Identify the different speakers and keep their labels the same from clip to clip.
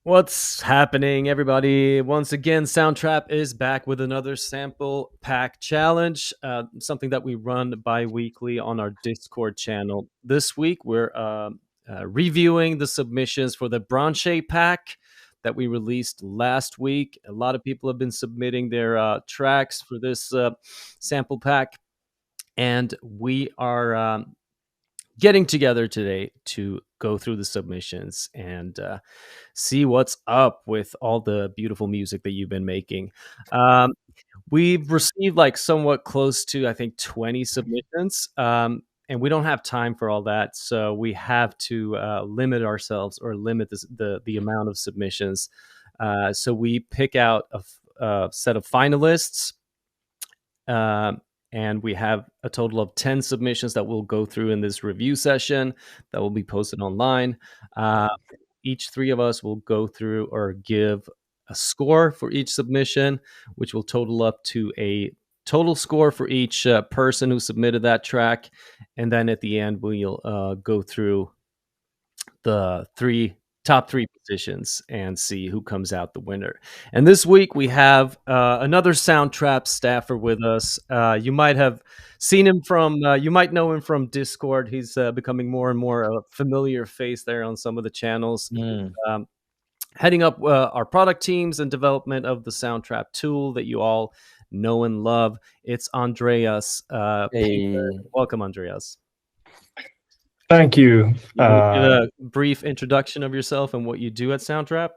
Speaker 1: What's happening, everybody? Once again, Soundtrap is back with another sample pack challenge, something that we run bi-weekly on our Discord channel. This week, we're reviewing the submissions for the Branché pack that we released last week. A lot of people have been submitting their tracks for this sample pack, and we are getting together today to go through the submissions and see what's up with all the beautiful music that you've been making. Um, we've received like somewhat close to, I think, 20 submissions. And we don't have time for all that, so we have to limit ourselves or limit the amount of submissions. So we pick out a set of finalists, uh, and we have a total of 10 submissions that we'll go through in this review session that will be posted online. Uh, each three of us will go through or give a score for each submission, which will total up to a total score for each person who submitted that track. And then at the end, we'll go through the top three positions and see who comes out the winner. And this week we have another Soundtrap staffer with us. You might have seen him from, you might know him from Discord. He's becoming more and more a familiar face there on some of the channels. Um, Heading up our product teams and development of the Soundtrap tool that you all know and love. It's Andreas Paper.
Speaker 2: Hey.
Speaker 1: Welcome, Andreas.
Speaker 3: Thank you.
Speaker 1: You want to give a brief introduction of yourself and what you do at Soundtrap?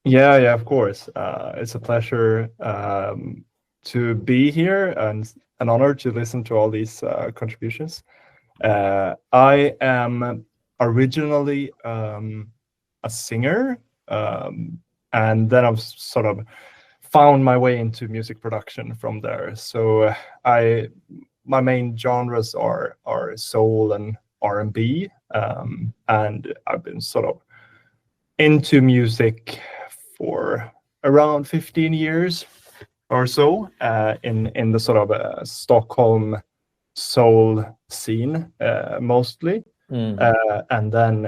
Speaker 3: Yeah, of course. It's a pleasure to be here and an honor to listen to all these contributions. I am originally a singer, and then I've sort of found my way into music production from there. So my main genres are soul and R&B, and I've been sort of into music for around 15 years or so, in the sort of Stockholm soul scene, mostly. And then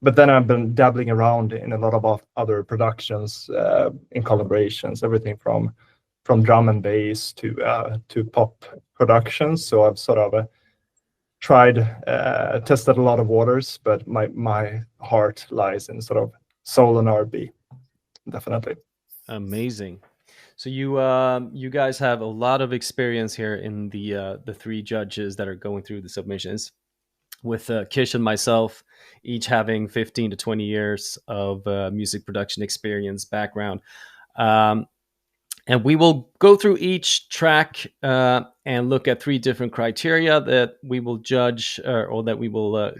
Speaker 3: but then I've been dabbling around in a lot of other productions, in collaborations, everything from drum and bass to pop productions. So I've sort of tested a lot of waters, but my heart lies in sort of soul and R&B, definitely.
Speaker 1: Amazing. So you guys have a lot of experience here in the three judges that are going through the submissions, with Kish and myself each having 15 to 20 years of music production experience background. And we will go through each track and look at three different criteria that we will judge, or that we will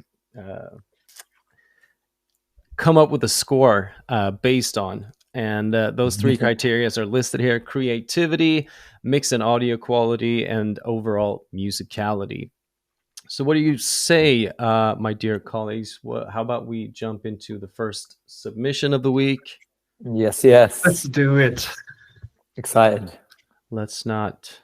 Speaker 1: come up with a score based on. And those three criteria are listed here: creativity, mix and audio quality, and overall musicality. So what do you say, my dear colleagues? How about we jump into the first submission of the week?
Speaker 2: Yes.
Speaker 3: Let's do it.
Speaker 2: Excited.
Speaker 1: Let's not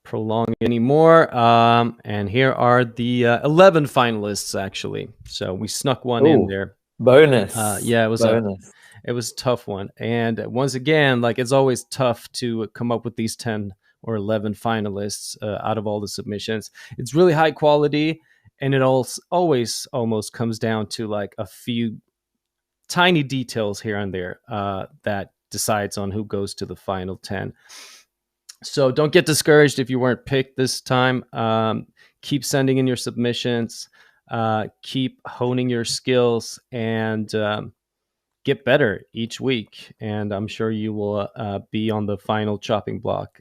Speaker 1: prolong anymore. And here are the 11 finalists, actually. So we snuck one in there.
Speaker 2: Bonus.
Speaker 1: Yeah, it was
Speaker 2: bonus.
Speaker 1: It was a tough one. And once again, like, it's always tough to come up with these 10 or 11 finalists out of all the submissions. It's really high quality, and it always almost comes down to like a few tiny details here and there that decides on who goes to the final 10. So don't get discouraged if you weren't picked this time. Keep sending in your submissions, keep honing your skills, and get better each week. And I'm sure you will be on the final chopping block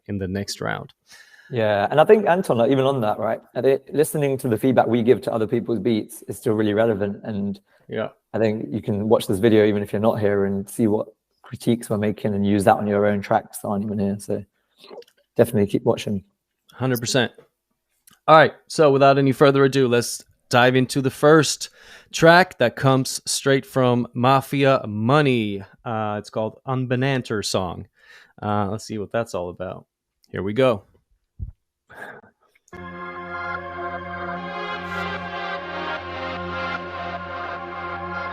Speaker 1: in the next round.
Speaker 2: Yeah, and I think, Anton, like, even on that, right, listening to the feedback we give to other people's beats is still really relevant. And
Speaker 1: yeah,
Speaker 2: I think you can watch this video even if you're not here and see what critiques we're making and use that on your own tracks that aren't even here. So definitely keep watching.
Speaker 1: 100%. All right, so without any further ado, let's dive into the first track that comes straight from Mafia Money. It's called Unbananter Song. Let's see what that's all about. Here we go.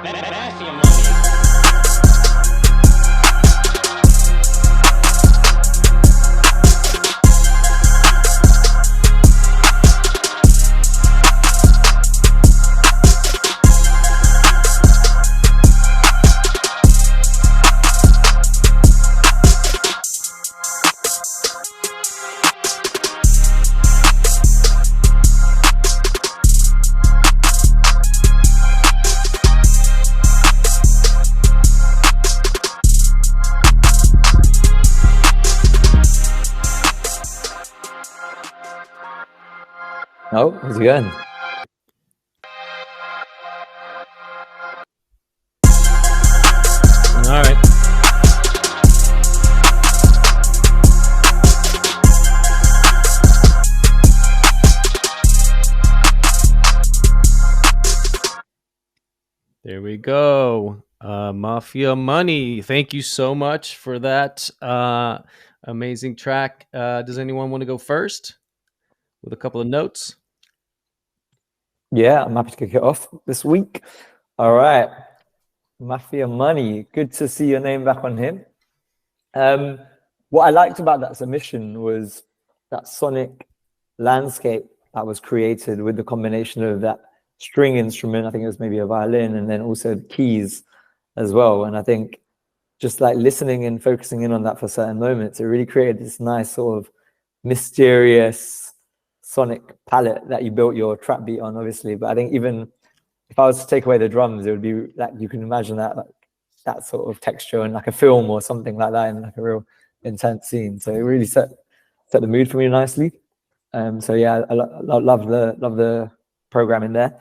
Speaker 4: Mafia money.
Speaker 2: No, how's it going?
Speaker 1: All right. There we go. Mafia Money. Thank you so much for that amazing track. Does anyone want to go first with a couple of notes?
Speaker 2: Yeah, I'm happy to kick it off this week. All right. Mafia Money. Good to see your name back on here. What I liked about that submission was that sonic landscape that was created with the combination of that string instrument. I think it was maybe a violin, and then also the keys as well. And I think just like listening and focusing in on that for certain moments, it really created this nice sort of mysterious sonic palette that you built your trap beat on, obviously. But I think even if I was to take away the drums, it would be like you can imagine that like that sort of texture in like a film or something like that, in like a real intense scene. So it really set the mood for me nicely. So yeah, I love the programming there.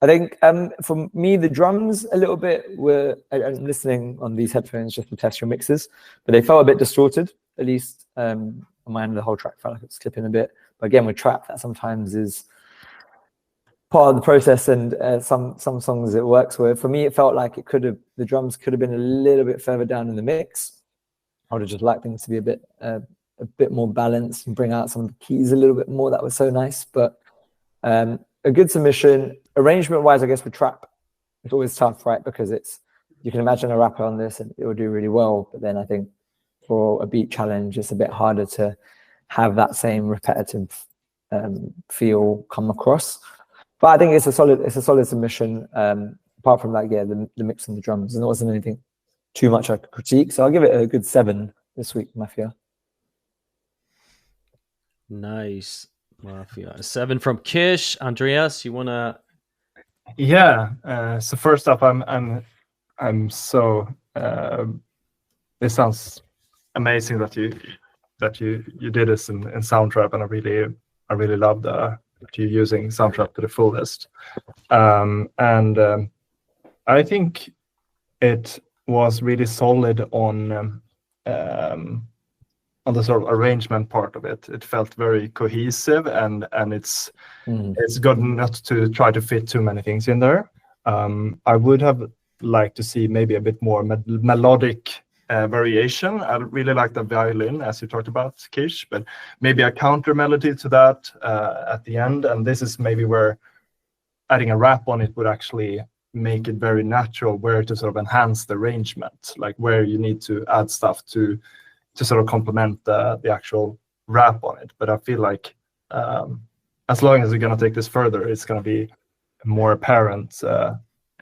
Speaker 2: I think for me, the drums a little bit were, I'm listening on these headphones just to test your mixes, but they felt a bit distorted, at least on my end of the whole track felt like it's slipping a bit. But again, with trap, that sometimes is part of the process, and some songs it works with. For me, it felt like the drums could have been a little bit further down in the mix. I would have just liked things to be a bit more balanced and bring out some of the keys a little bit more. That was so nice. But a good submission. Arrangement wise, I guess with trap, it's always tough, right? Because you can imagine a rapper on this and it will do really well. But then I think for a beat challenge, it's a bit harder to have that same repetitive feel come across. But I think it's a solid submission. Apart from like, yeah, the mix and the drums, and there wasn't anything too much I could critique. So I'll give it a good 7 this week, Mafia.
Speaker 1: Nice. Mafia. A 7 from Kish. Andreas, you wanna?
Speaker 3: Yeah. So first up, I'm so. This sounds amazing that you did this in Soundtrap, and I really love that you're using Soundtrap to the fullest. I think it was really solid on the sort of arrangement part of it. It felt very cohesive, and it's good not to try to fit too many things in there. I would have liked to see maybe a bit more melodic variation. I really like the violin, as you talked about, Kish, but maybe a counter melody to that at the end. And this is maybe where adding a rap on it would actually make it very natural, where to sort of enhance the arrangement, like where you need to add stuff to sort of complement the actual rap on it. But I feel like as long as we're going to take this further, it's going to be more apparent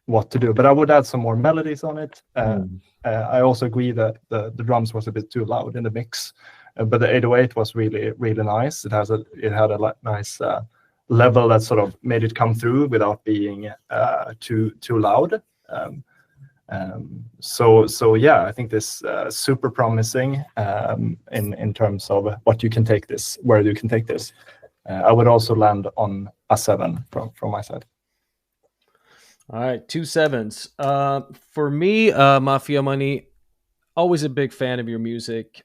Speaker 3: what to do. But I would add some more melodies on it. I also agree that the drums was a bit too loud in the mix, but the 808 was really, really nice. It had a nice level that sort of made it come through without being too loud. So yeah, I think this super promising in terms of what you can take this, where you can take this. I would also land on a 7 from my side.
Speaker 1: All right, 2 7s. For me, Mafia Money, always a big fan of your music.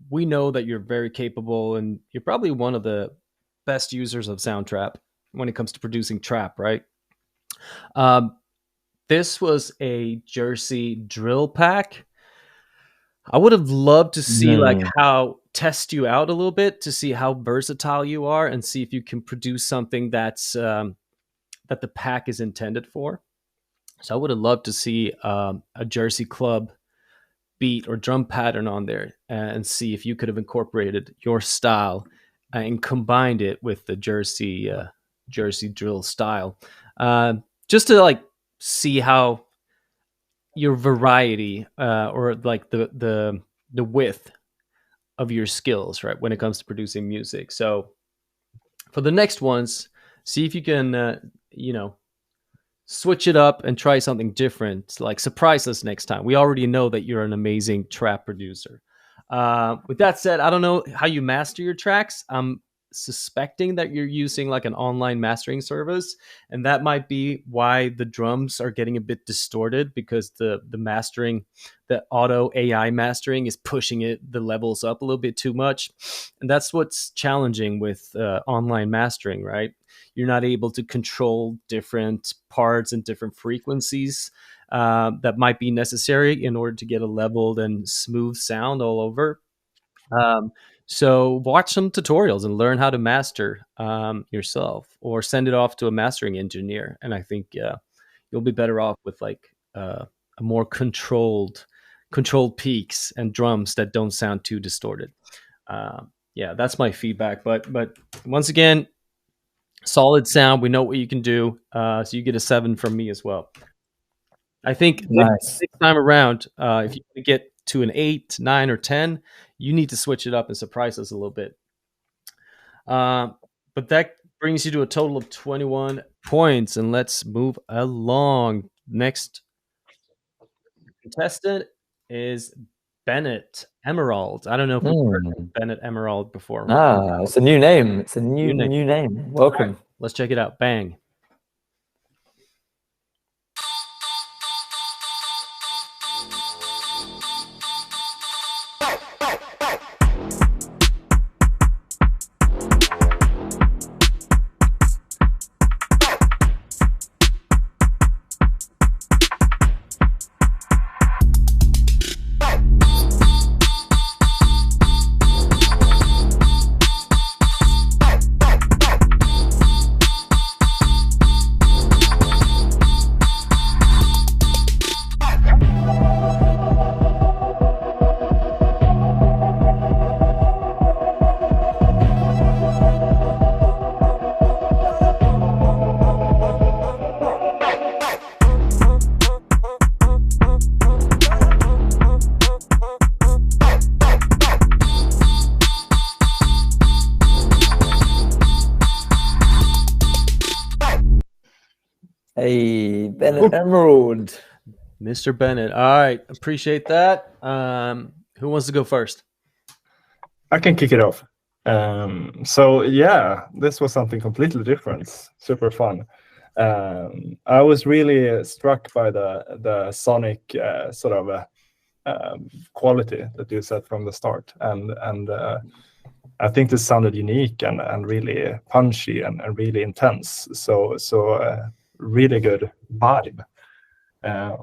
Speaker 1: We know that you're very capable, and you're probably one of the best users of Soundtrap when it comes to producing trap, right? This was a Jersey drill pack. I would have loved to see like how test you out a little bit to see how versatile you are, and see if you can produce something that's that the pack is intended for. So I would have loved to see a Jersey club beat or drum pattern on there, and see if you could have incorporated your style and combined it with the Jersey drill style, uh, just to like see how your variety, or like the width of your skills, right, when it comes to producing music. So for the next ones, see if you can, you know, switch it up and try something different. Like surprise us next time. We already know that you're an amazing trap producer. With that said, I don't know how you master your tracks. I'm suspecting that you're using like an online mastering service, and that might be why the drums are getting a bit distorted, because the mastering, the auto AI mastering, is pushing the levels up a little bit too much, and that's what's challenging with online mastering, right? You're not able to control different parts and different frequencies that might be necessary in order to get a leveled and smooth sound all over. Um, so watch some tutorials and learn how to master yourself, or send it off to a mastering engineer. And I think you'll be better off with like a more controlled peaks and drums that don't sound too distorted. Yeah, that's my feedback. But once again, solid sound. We know what you can do. So you get a 7 from me as well. I think
Speaker 2: Nice.
Speaker 1: next time around, if you get to an 8, 9, or 10, you need to switch it up and surprise us a little bit. But that brings you to a total of 21 points, and let's move along. Next contestant is Bennett Emerald. I don't know if we've heard of Bennett Emerald before.
Speaker 2: Ah, it's a new name. It's a
Speaker 1: New name.
Speaker 2: new name. Welcome.
Speaker 1: Let's check it out. Bang.
Speaker 2: Hey, Bennett Emerald.
Speaker 1: Mr. Bennett. All right. Appreciate that. Who wants to go first?
Speaker 3: I can kick it off. So yeah, this was something completely different. Super fun. I was really struck by the sonic sort of quality that you set from the start, and I think this sounded unique and really punchy and really intense. So really good vibe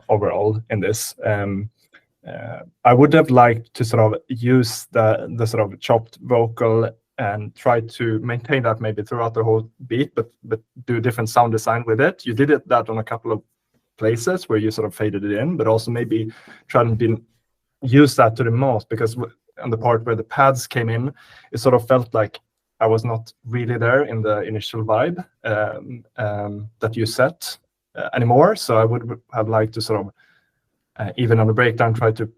Speaker 3: overall in this. I would have liked to sort of use the sort of chopped vocal and try to maintain that maybe throughout the whole beat, but do different sound design with it. You did that on a couple of places where you sort of faded it in, but also maybe try and use that to the most, because on the part where the pads came in, it sort of felt like I was not really there in the initial vibe that you set anymore. So I would have liked to sort of, even on the breakdown, try to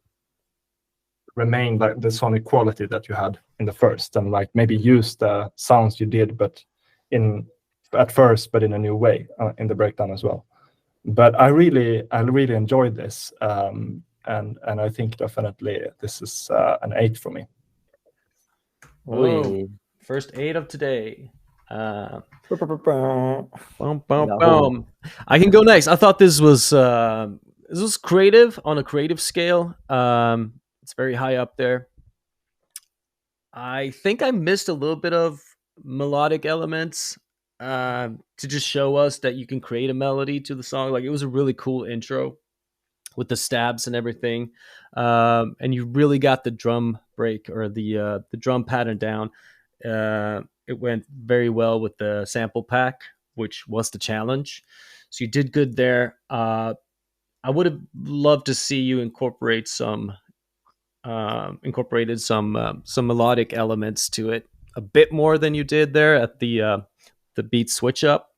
Speaker 3: remain like the sonic quality that you had in the first, and like maybe use the sounds you did, but at first, but in a new way in the breakdown as well. But I really enjoyed this, and I think definitely this is an 8 for me.
Speaker 1: Boom. First 8 of today.
Speaker 2: Boom.
Speaker 1: Boom. I can go next. I thought this was creative on a creative scale. It's very high up there. I think I missed a little bit of melodic elements to just show us that you can create a melody to the song. Like, it was a really cool intro with the stabs and everything, and you really got the drum break, or the drum pattern down. It went very well with the sample pack, which was the challenge. So you did good there. I would have loved to see you incorporated some melodic elements to it a bit more than you did there at the beat switch up.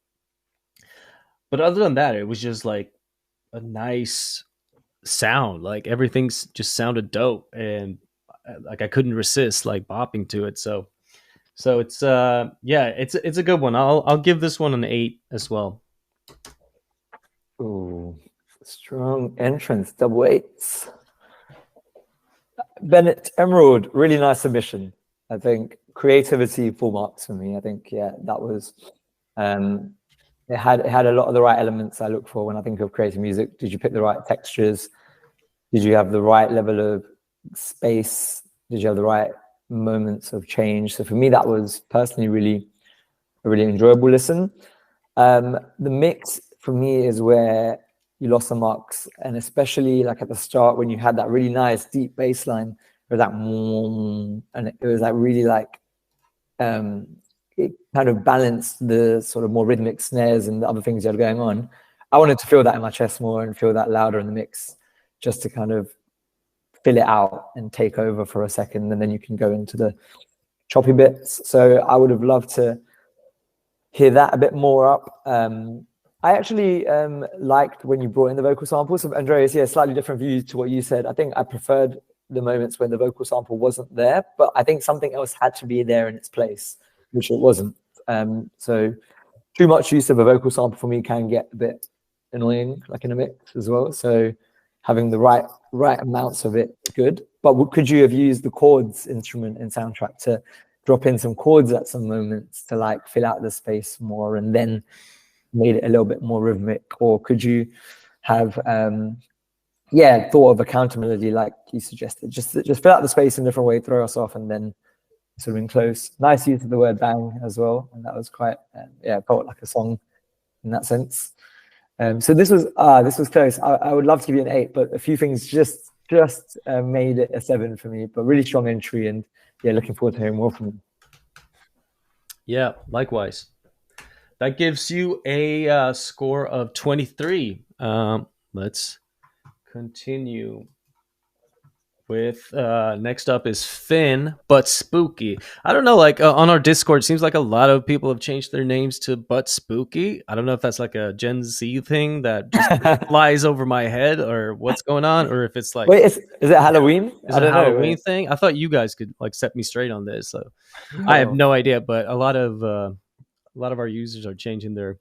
Speaker 1: But other than that, it was just like a nice sound. Like everything's just sounded dope, and like I couldn't resist like bopping to it. So it's yeah, it's a good one. I'll give this one an 8 as well.
Speaker 2: Ooh, strong entrance, double eights. Bennett Emerald, really nice submission. I think creativity, full marks for me. I think that was it had a lot of the right elements I look for when I think of creative music. Did you pick the right textures? Did you have the right level of space? Did you have the right moments of change? So for me, that was personally a really enjoyable listen. The mix for me is where you lost the marks, and especially like at the start when you had that really nice deep bass line, or that, and it was like really like it kind of balanced the sort of more rhythmic snares and the other things you had going on. I wanted to feel that in my chest more and feel that louder in the mix, just to kind of fill it out and take over for a second, and then you can go into the choppy bits. So I would have loved to hear that a bit more up. I actually liked when you brought in the vocal samples. So Andreas, slightly different views to what you said. I think I preferred the moments when the vocal sample wasn't there, but I think something else had to be there in its place, which it wasn't. So too much use of a vocal sample for me can get a bit annoying, like in a mix as well. So having the right amounts of it is good. But could you have used the chords instrument in Soundtrap to drop in some chords at some moments to like fill out the space more, and then made it a little bit more rhythmic? Or could you have thought of a counter melody like you suggested, just fill out the space in a different way, throw us off, and then sort of enclose? Nice use of the word bang as well, and that was quite felt like a song in that sense. So this was close. I would love to give you an 8, but a few things just made it a 7 for me. But really strong entry, and looking forward to hearing more from you.
Speaker 1: Yeah, likewise. That gives you a score of 23. Let's continue with next up is Finn, but Spooky. I don't know, like on our Discord, it seems like a lot of people have changed their names to But Spooky. I don't know if that's like a Gen Z thing that just flies over my head, or what's going on, or if it's like,
Speaker 2: wait, is it Halloween?
Speaker 1: Is it a Halloween thing? I thought you guys could like set me straight on this. So I have no idea, but a lot of our users are changing their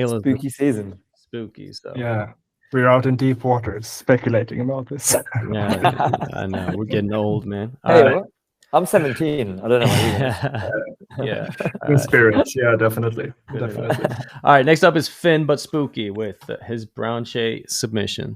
Speaker 2: spooky season.
Speaker 1: Spooky. So
Speaker 3: yeah, we're out in deep waters speculating about this.
Speaker 1: Yeah, I know, we're getting old, man.
Speaker 2: Hey, I'm 17. I don't know what you guys.
Speaker 1: Yeah,
Speaker 3: in spirits. Yeah, definitely.
Speaker 1: All right, next up is Finn, but Spooky with his Branché submission.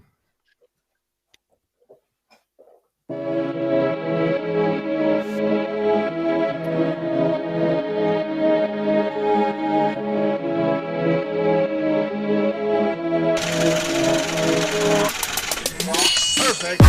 Speaker 4: Perfect.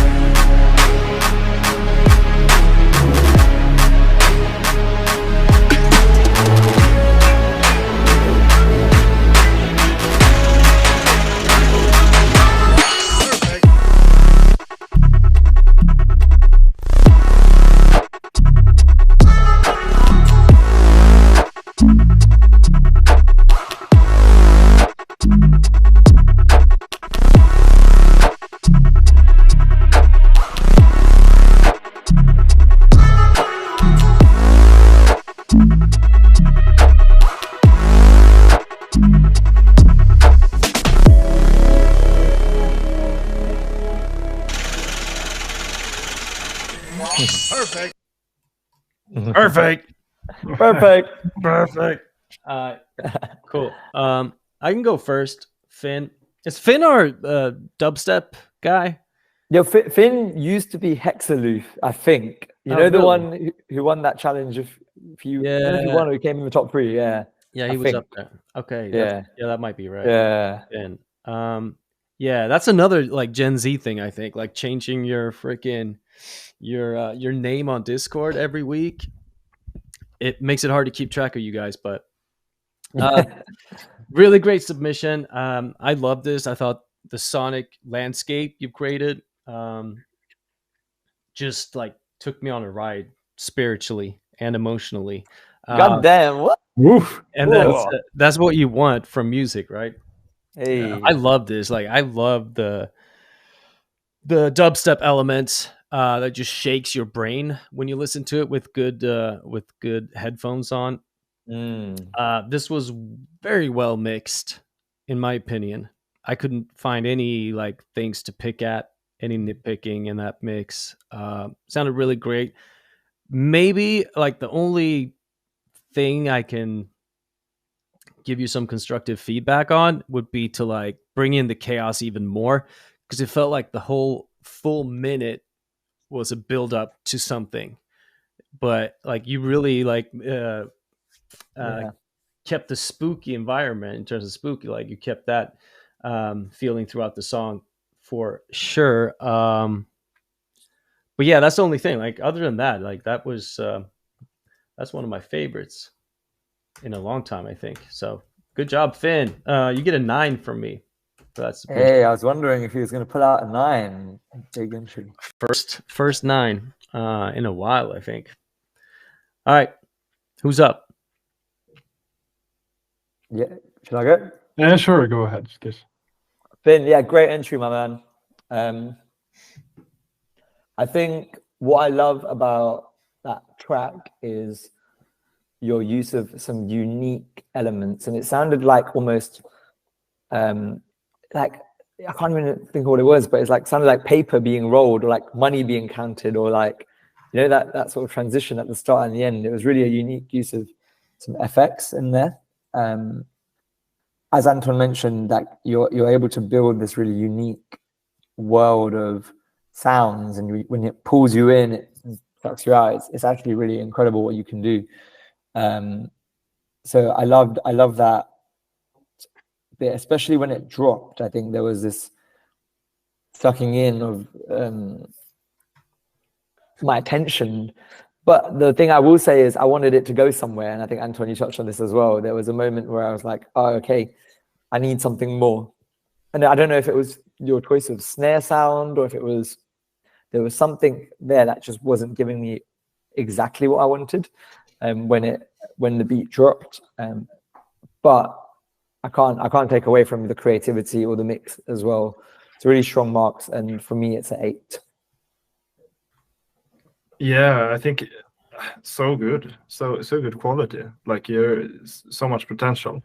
Speaker 4: Perfect.
Speaker 1: Perfect.
Speaker 2: Perfect.
Speaker 1: Perfect. Cool. I can go first. Finn. Is Finn our dubstep guy?
Speaker 2: Yeah, Finn used to be Hexaloof, I think. You know, the
Speaker 1: really?
Speaker 2: one who won that challenge I don't know if he won or he came in the top 3. Yeah.
Speaker 1: Yeah, he was up there. Okay.
Speaker 2: Yeah.
Speaker 1: That might be right.
Speaker 2: Yeah.
Speaker 1: And yeah, that's another like Gen Z thing, I think, like changing your freaking your name on Discord every week. It makes it hard to keep track of you guys, but Really great submission. I love this. I thought the sonic landscape you created just like took me on a ride spiritually and emotionally.
Speaker 2: God damn, what?
Speaker 3: Woof.
Speaker 1: And
Speaker 2: Whoa.
Speaker 1: that's what you want from music, right?
Speaker 2: Hey.
Speaker 1: I love this. Like I love the dubstep elements that just shakes your brain when you listen to it with good headphones on.
Speaker 2: Mm.
Speaker 1: This was very well mixed, in my opinion. I couldn't find any like things to pick at, any nitpicking in that mix. Sounded really great. Maybe like the only thing I can give you some constructive feedback on would be to like bring in the chaos even more, because it felt like the whole full minute was a build up to something, but like you really like
Speaker 2: Yeah.
Speaker 1: kept the spooky environment in terms of spooky, like you kept that feeling throughout the song for sure. But yeah, that's the only thing. Like other than that, like that's one of my favorites in a long time, I think. So good job, Finn. You get a 9 from me. So that's
Speaker 2: Hey, I was wondering if he was going to pull out a 9. Big entry.
Speaker 1: first 9 in a while, I think. All right, who's up?
Speaker 2: Yeah. Should I go?
Speaker 3: Yeah, sure. Go ahead. Skish.
Speaker 2: Finn, yeah, great entry, my man. I think what I love about that track is your use of some unique elements, and it sounded like almost like I can't even think of what it was, but it's like sounded like paper being rolled or like money being counted or like that sort of transition at the start and the end. It was really a unique use of some FX in there. As Anton mentioned, that you're able to build this really unique world of sounds, and when it pulls you in, it sucks you out. It's actually really incredible what you can do. So I love that bit, especially when it dropped. I think there was this sucking in of my attention. But the thing I will say is I wanted it to go somewhere, and I think Anton, you touched on this as well. There was a moment where I was like, oh, okay, I need something more. And I don't know if it was your choice of snare sound or if there was something there that just wasn't giving me exactly what I wanted when the beat dropped. But I can't take away from the creativity or the mix as well. It's really strong marks, and for me, it's an 8.
Speaker 3: Yeah, I think so good, so good quality. Like you're so much potential,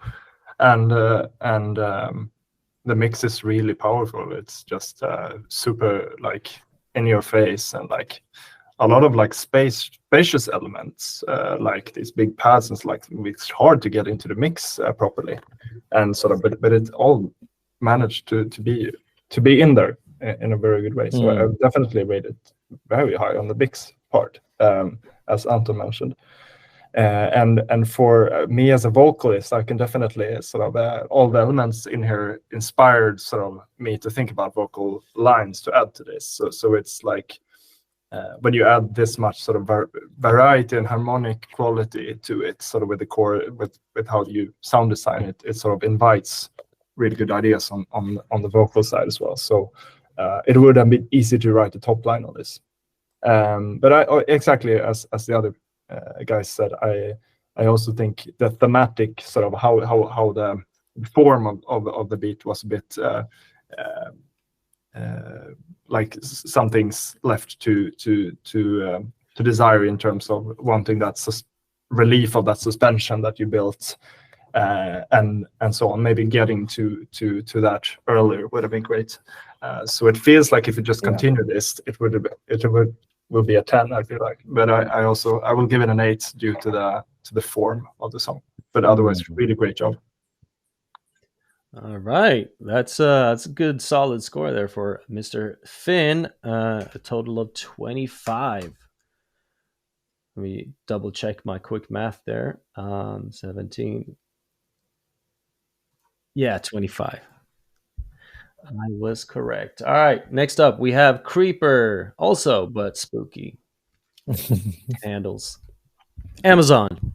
Speaker 3: and the mix is really powerful. It's just super like in your face, and like a lot of like spacious elements, like these big pads, and like it's hard to get into the mix properly, and sort of, but it all managed to be in there in a very good way. So I would definitely rate it very high on the mix part, as Anton mentioned. And for me as a vocalist, I can definitely sort of all the elements in here inspired sort of me to think about vocal lines to add to this. So it's like when you add this much sort of variety and harmonic quality to it, sort of with the core, with how you sound design it, it sort of invites really good ideas on the vocal side as well. So it would have been easy to write a top line on this. But exactly as the other guys said, I also think the thematic sort of how the form of the beat was a bit like something's left to desire in terms of wanting that relief of that suspension that you built, and so on. Maybe getting to that earlier would have been great. So it feels like if you just continue this, it will be a 10, I feel like. But I will give it an 8 due to the form of the song. But otherwise, really great job.
Speaker 1: All right, that's a good solid score there for Mr. Finn. A total of 25. Let me double check my quick math there. 17. Yeah, 25. I was correct. All right, next up we have Creeper, also but spooky. Handles. Amazon.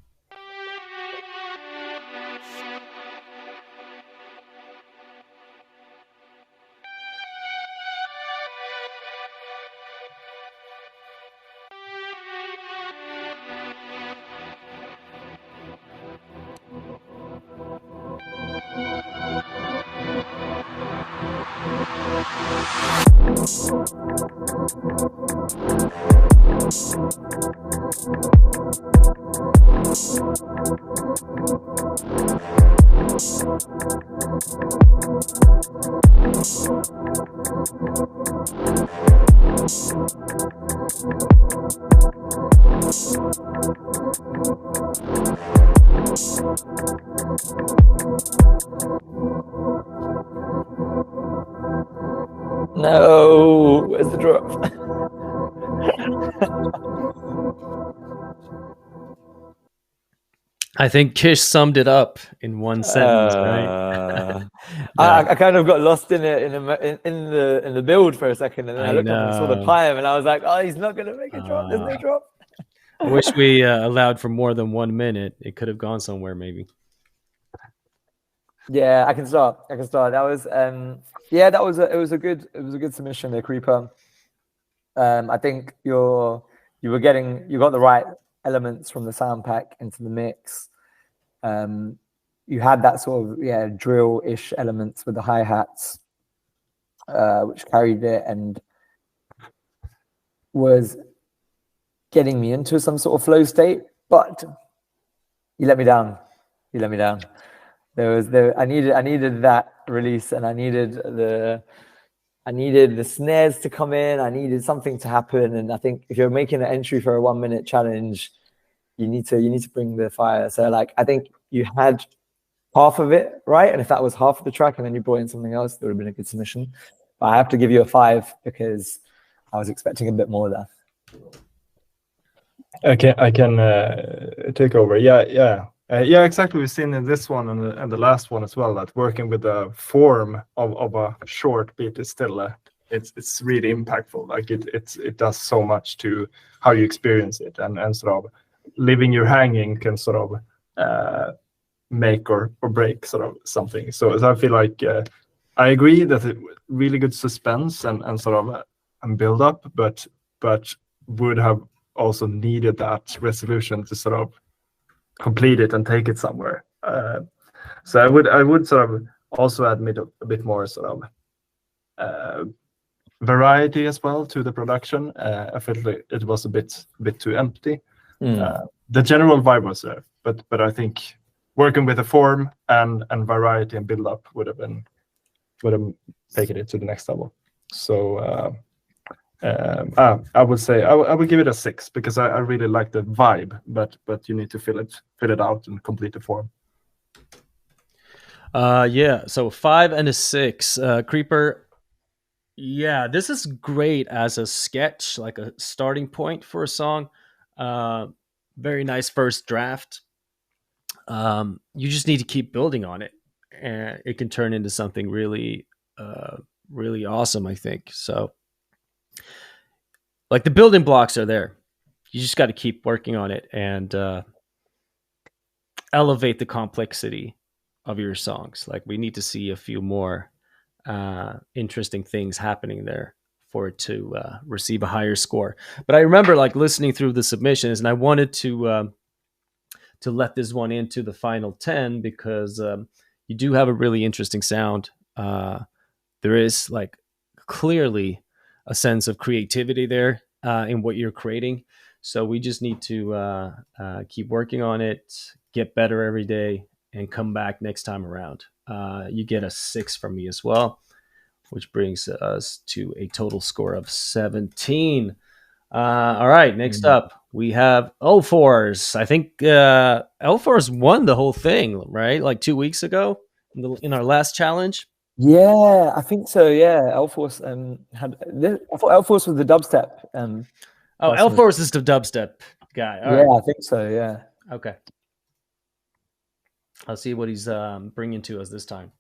Speaker 2: No, where's the drop?
Speaker 1: I think Kish summed it up in one sentence, right?
Speaker 2: I kind of got lost in it in the build for a second, and then I looked up and saw the time, and I was like, "Oh, he's not gonna make a drop. There's no drop."
Speaker 1: I wish we allowed for more than 1 minute. It could have gone somewhere, maybe.
Speaker 2: Yeah, I can start. That was it was a good submission there, Creeper. I think you got the right elements from the sound pack into the mix. You had that sort of drill-ish elements with the hi-hats, which carried it and was getting me into some sort of flow state, but you let me down. I needed that release, and I needed the snares to come in. I needed something to happen, and I think if you're making an entry for a 1 minute challenge, you need to bring the fire. So like, I think you had half of it right, and if that was half of the track, and then you brought in something else, it would have been a good submission. But I have to give you a 5 because I was expecting a bit more there.
Speaker 3: I can take over. Yeah, exactly. We've seen in this one and the last one as well that working with the form of a short beat is still it's really impactful. Like it does so much to how you experience it, and sort of leaving you hanging can sort of make or break sort of something. So I feel like I agree that it really good suspense and sort of and build up, but would have also needed that resolution to sort of complete it and take it somewhere. So I would sort of also admit a bit more sort of variety as well to the production. I felt like it was a bit too empty. The general vibe was there, but I think working with the form and variety and build up would have taken it to the next level. So I would say I would give it a 6 because I really like the vibe, but you need to fill it out and complete the form.
Speaker 1: So 5 and a 6. Creeper, yeah, this is great as a sketch, like a starting point for a song. Very nice first draft. You just need to keep building on it, and it can turn into something really really awesome, I think. So like the building blocks are there. You just got to keep working on it and elevate the complexity of your songs. Like we need to see a few more interesting things happening there for it to receive a higher score. But I remember like listening through the submissions, and I wanted to let this one into the final 10 because you do have a really interesting sound. There is like clearly a sense of creativity there in what you're creating. So we just need to keep working on it, get better every day, and come back next time around. You get a 6 from me as well, which brings us to a total score of 17. All right, next up, we have L4s. I think L4s won the whole thing, right? Like 2 weeks ago in our last challenge.
Speaker 2: Yeah, I think so. Yeah, L-Force I thought L-Force was the dubstep.
Speaker 1: L-Force is the dubstep guy. All
Speaker 2: right.
Speaker 1: right.
Speaker 2: I think so. Yeah.
Speaker 1: Okay. I'll see what he's bringing to us this time.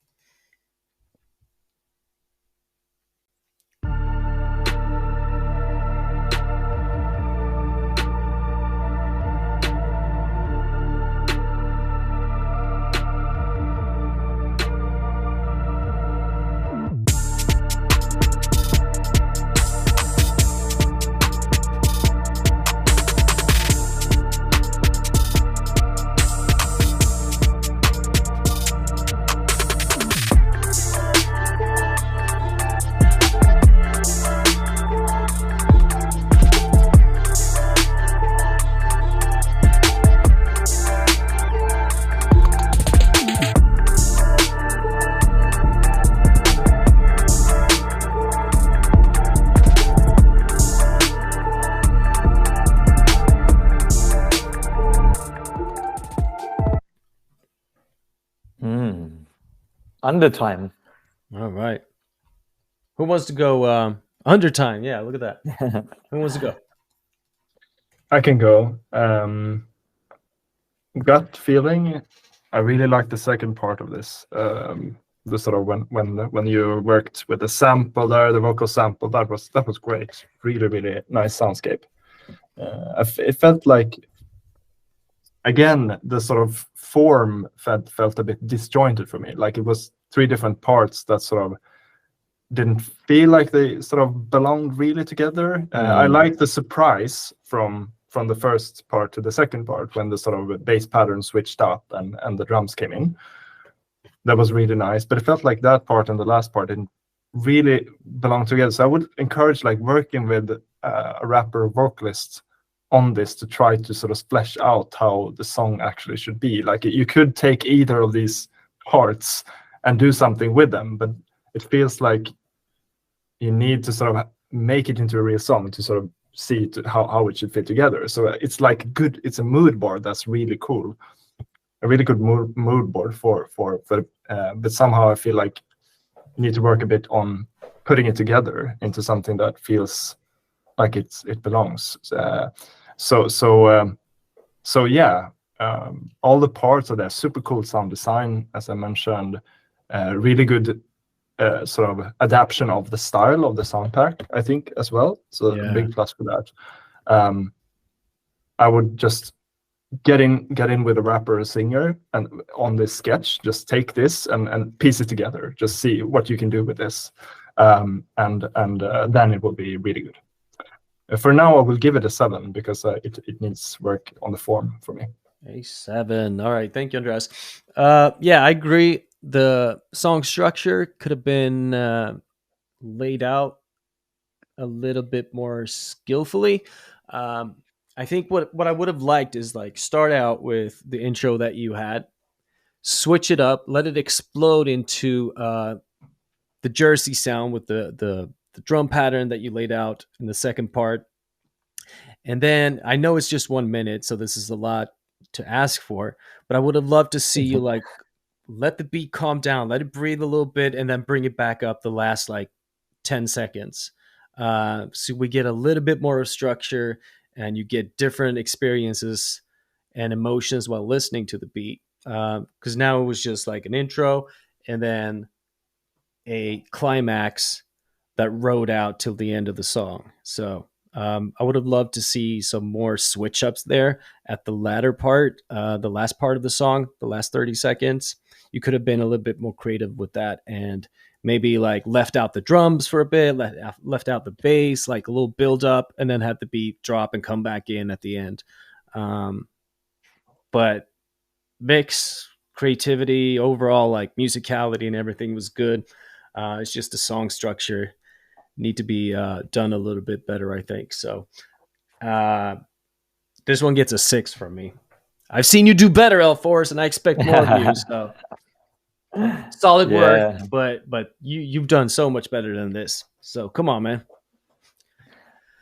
Speaker 2: Under time.
Speaker 1: All right. Who wants to go under time? Yeah, look at that. Who wants to go?
Speaker 3: I can go. Gut feeling. I really like the second part of this. The sort of when you worked with the sample there, the vocal sample, that was great. Really, really nice soundscape. It felt like, again, the sort of form felt a bit disjointed for me. Like it was three different parts that sort of didn't feel like they sort of belonged really together. I like the surprise from the first part to the second part when the sort of bass pattern switched up and the drums came in. That was really nice, but it felt like that part and the last part didn't really belong together. So I would encourage like working with a rapper or vocalist on this to try to sort of flesh out how the song actually should be. Like you could take either of these parts and do something with them, but it feels like you need to sort of make it into a real song to sort of see how it should fit together. So it's like it's a mood board that's really cool, a really good mood board for but somehow I feel like you need to work a bit on putting it together into something that feels like it belongs. So yeah, all the parts of that super cool sound design, as I mentioned, really good sort of adaptation of the style of the soundtrack, I think, as well. So a big plus for that. I would just get in with a rapper or singer and on this sketch, just take this and piece it together. Just see what you can do with this, and then it will be really good. For now, I will give it a 7 because it needs work on the form for me.
Speaker 1: A 7. All right, thank you, Andreas. Yeah, I agree. The song structure could have been laid out a little bit more skillfully. I think what I would have liked is like start out with the intro that you had, switch it up, let it explode into the Jersey sound with the drum pattern that you laid out in the second part. And then I know it's just 1 minute, so this is a lot to ask for, but I would have loved to see you like let the beat calm down, let it breathe a little bit, and then bring it back up the last like 10 seconds. So we get a little bit more of structure and you get different experiences and emotions while listening to the beat. Because now it was just like an intro and then a climax that rode out till the end of the song. So I would have loved to see some more switch ups there at the latter part, the last part of the song, the last 30 seconds. You could have been a little bit more creative with that and maybe like left out the drums for a bit, left out the bass, like a little build up, and then had the beat drop and come back in at the end. But mix, creativity, overall like musicality and everything was good. It's just the song structure need to be done a little bit better, I think. So this one gets a 6 from me. I've seen you do better, L Force, and I expect more of you. So solid work, but you've done so much better than this. So come on, man.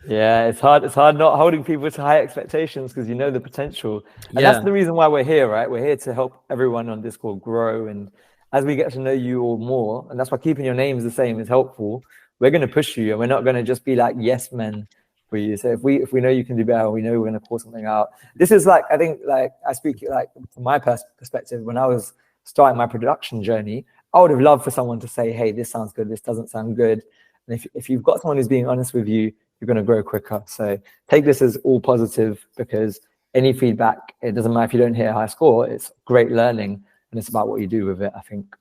Speaker 2: Yeah, it's hard not holding people to high expectations because you know the potential. And that's the reason why we're here, right? We're here to help everyone on Discord grow. And as we get to know you all more, and that's why keeping your names the same is helpful, we're going to push you and we're not going to just be like yes men for you. So if we know you can do better, we know we're going to pour something out. This is like, I think, like I speak like from my perspective, when I was starting my production journey, I would have loved for someone to say, hey, this sounds good, this doesn't sound good. And if you've got someone who's being honest with you, you're going to grow quicker. So take this as all positive because any feedback, it doesn't matter if you don't hit a high score, it's great learning and it's about what you do with it, I think.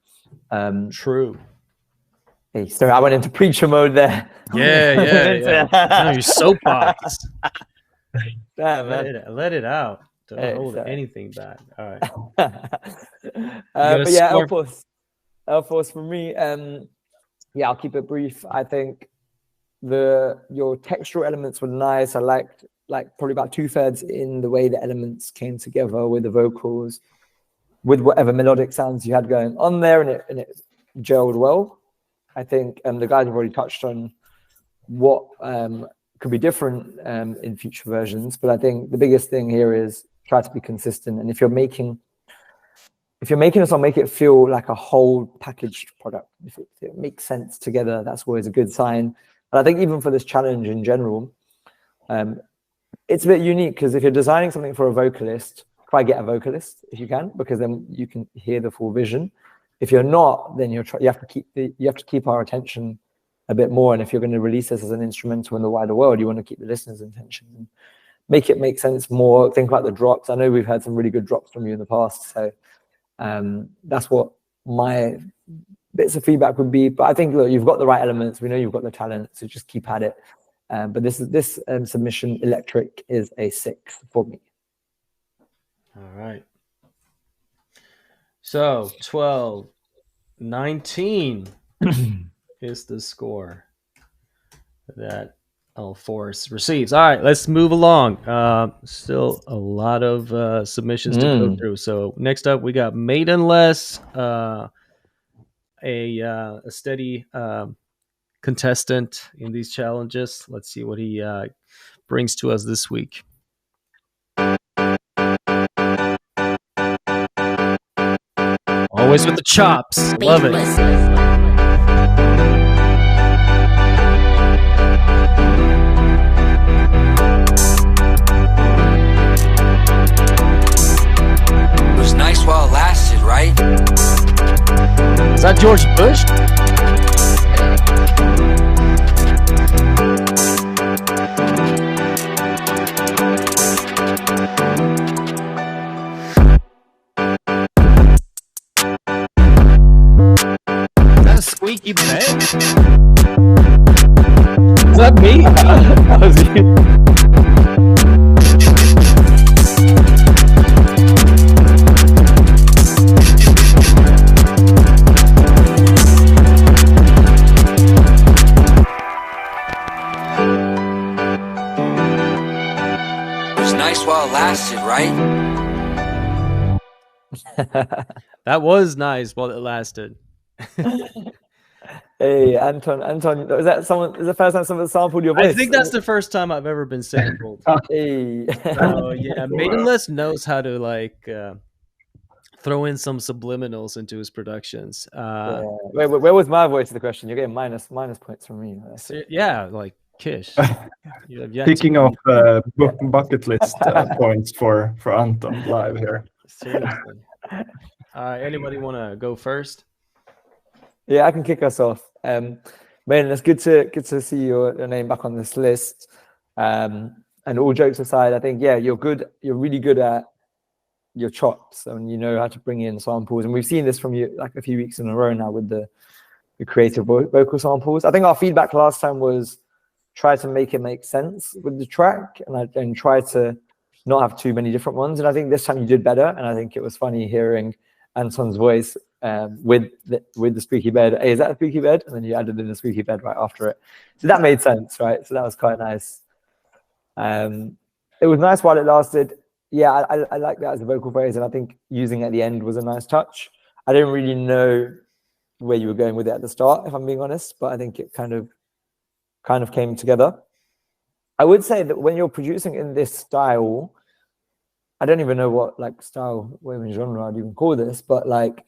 Speaker 1: True.
Speaker 2: Hey, sorry, I went into preacher mode there.
Speaker 1: Yeah. No, you're soapbox.
Speaker 2: Damn, man.
Speaker 1: Let it out. Don't hold anything back. All right.
Speaker 2: But yeah, L Force for me, yeah, I'll keep it brief. I think your textural elements were nice. I liked probably about 2/3 in the way the elements came together with the vocals, with whatever melodic sounds you had going on there, and it gelled well. I think the guys have already touched on what could be different in future versions, but I think the biggest thing here is try to be consistent. And if you're making if you're making a song, make it feel like a whole packaged product. If it makes sense together, that's always a good sign. And I think even for this challenge in general, it's a bit unique because if you're designing something for a vocalist, try get a vocalist if you can, because then you can hear the full vision. If you're not, then you have to keep our attention a bit more. And if you're going to release this as an instrumental in the wider world, you want to keep the listener's attention and make it make sense more. Think about the drops. I know we've had some really good drops from you in the past, so that's what my bits of feedback would be. But I think, look, you've got the right elements. We know you've got the talent, so just keep at it. But this submission, Electric, is a 6 for me.
Speaker 1: All right. So 12, 19 is the score that Alforce receives. All right, let's move along. Still a lot of submissions to go through. So next up, we got Maidenless, a steady contestant in these challenges. Let's see what he brings to us this week. Always with the chops. Love it.
Speaker 5: It was nice while it lasted, right?
Speaker 1: Is that George Bush? Squeaky bed? Is that me?
Speaker 2: That was you.
Speaker 5: It was nice while it lasted, right?
Speaker 1: That was nice while it lasted.
Speaker 2: Hey, Anton, is that someone? Is the first time someone sampled your voice?
Speaker 1: I think that's the first time I've ever been sampled.
Speaker 2: Hey.
Speaker 1: Oh yeah, Maidenless knows how to like throw in some subliminals into his productions.
Speaker 2: Where was my voice? The question. You're getting minus points from me.
Speaker 1: Yeah, like Kish.
Speaker 3: Picking off bucket list points for Anton live here.
Speaker 1: Seriously. Anybody want to go first?
Speaker 2: Yeah, I can kick us off. Man, it's good to see your name back on this list. And all jokes aside, I think you're good. You're really good at your chops, and you know how to bring in samples. And we've seen this from you like a few weeks in a row now with the creative vocal samples. I think our feedback last time was try to make it make sense with the track, and try to not have too many different ones. And I think this time you did better. And I think it was funny hearing Anton's voice with the squeaky bed. Hey, is that a squeaky bed? And then you added in the squeaky bed right after it. So that made sense, right? So that was quite nice. It was nice while it lasted. Yeah, I like that as a vocal phrase, and I think using it at the end was a nice touch. I didn't really know where you were going with it at the start, if I'm being honest, but I think it kind of came together. I would say that when you're producing in this style, I don't even know what like style, what even genre I'd even call this, but like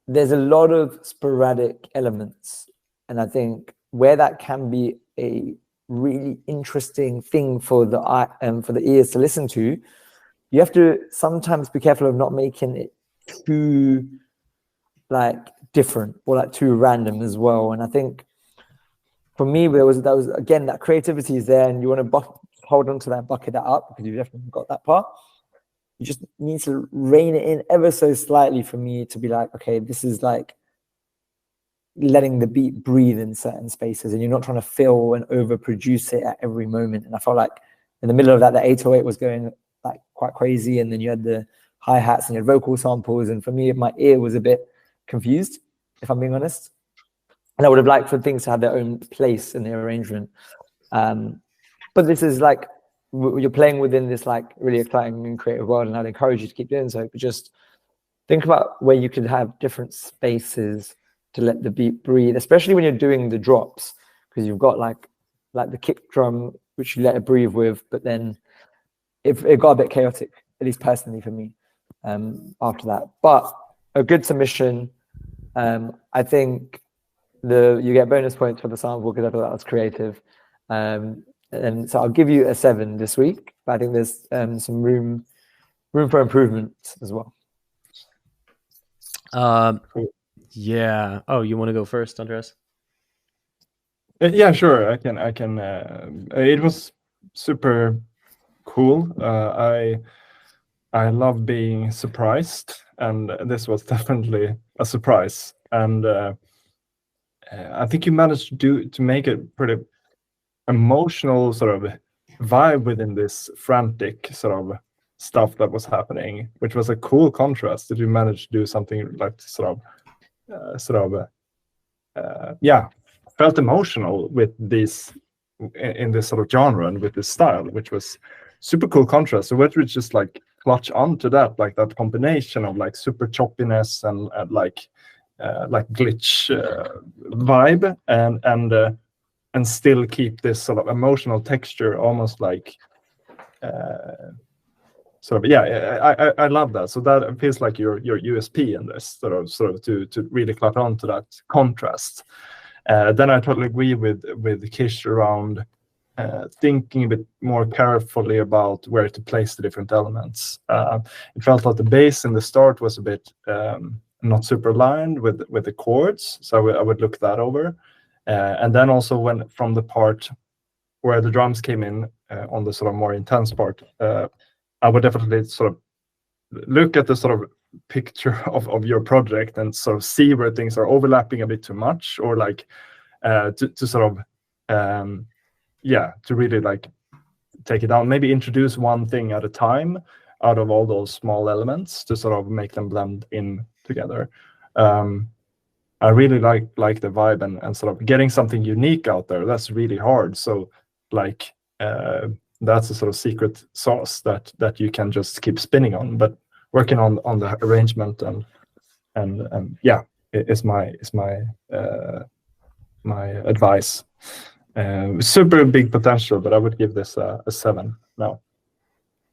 Speaker 2: there's a lot of sporadic elements. And I think where that can be a really interesting thing for the eye and for the ears to listen to, you have to sometimes be careful of not making it too like different or like too random as well. And I think for me, that was again, that creativity is there, and you want to hold on to that, bucket that up, because you've definitely got that part. You just need to rein it in ever so slightly for me to be like, okay, this is like letting the beat breathe in certain spaces, and you're not trying to fill and overproduce it at every moment. And I felt like in the middle of that, the 808 was going like quite crazy, and then you had the hi-hats and your vocal samples, and for me, my ear was a bit confused, if I'm being honest. And I would have liked for things to have their own place in the arrangement. But this is like, you're playing within this like really exciting and creative world, and I'd encourage you to keep doing so. But just think about where you could have different spaces to let the beat breathe, especially when you're doing the drops, because you've got like the kick drum, which you let it breathe with, but then it got a bit chaotic, at least personally for me. after that. But a good submission. I think you get bonus points for the sample because I thought that was creative. And so I'll give you a 7 this week. But I think there's some room for improvement as well.
Speaker 1: Yeah. Oh, you want to go first, Andres?
Speaker 3: Yeah, sure. I can. It was super cool. I love being surprised, and this was definitely a surprise. And I think you managed to make a pretty emotional sort of vibe within this frantic sort of stuff that was happening, which was a cool contrast. Did you manage to do something like yeah, felt emotional with these in this sort of genre and with this style, which was super cool contrast. So whether it's just like clutch onto that, like that combination of like super choppiness and like glitch vibe and still keep this sort of emotional texture, almost like sort of, yeah, I love that. So that feels like your USP in this sort of to really clutch onto that contrast. Then I totally agree with Kish around thinking a bit more carefully about where to place the different elements. It felt like the bass in the start was a bit not super aligned with the chords, so I would look that over. And then also when from the part where the drums came in on the sort of more intense part, I would definitely sort of look at the sort of picture of your project and sort of see where things are overlapping a bit too much, or like to sort of to really like take it down, maybe introduce one thing at a time out of all those small elements to sort of make them blend in together. I really like the vibe and sort of getting something unique out there. That's really hard. So like that's a sort of secret sauce that you can just keep spinning on. But working on the arrangement and yeah, is my my advice. Super big potential, but I would give this a 7 now.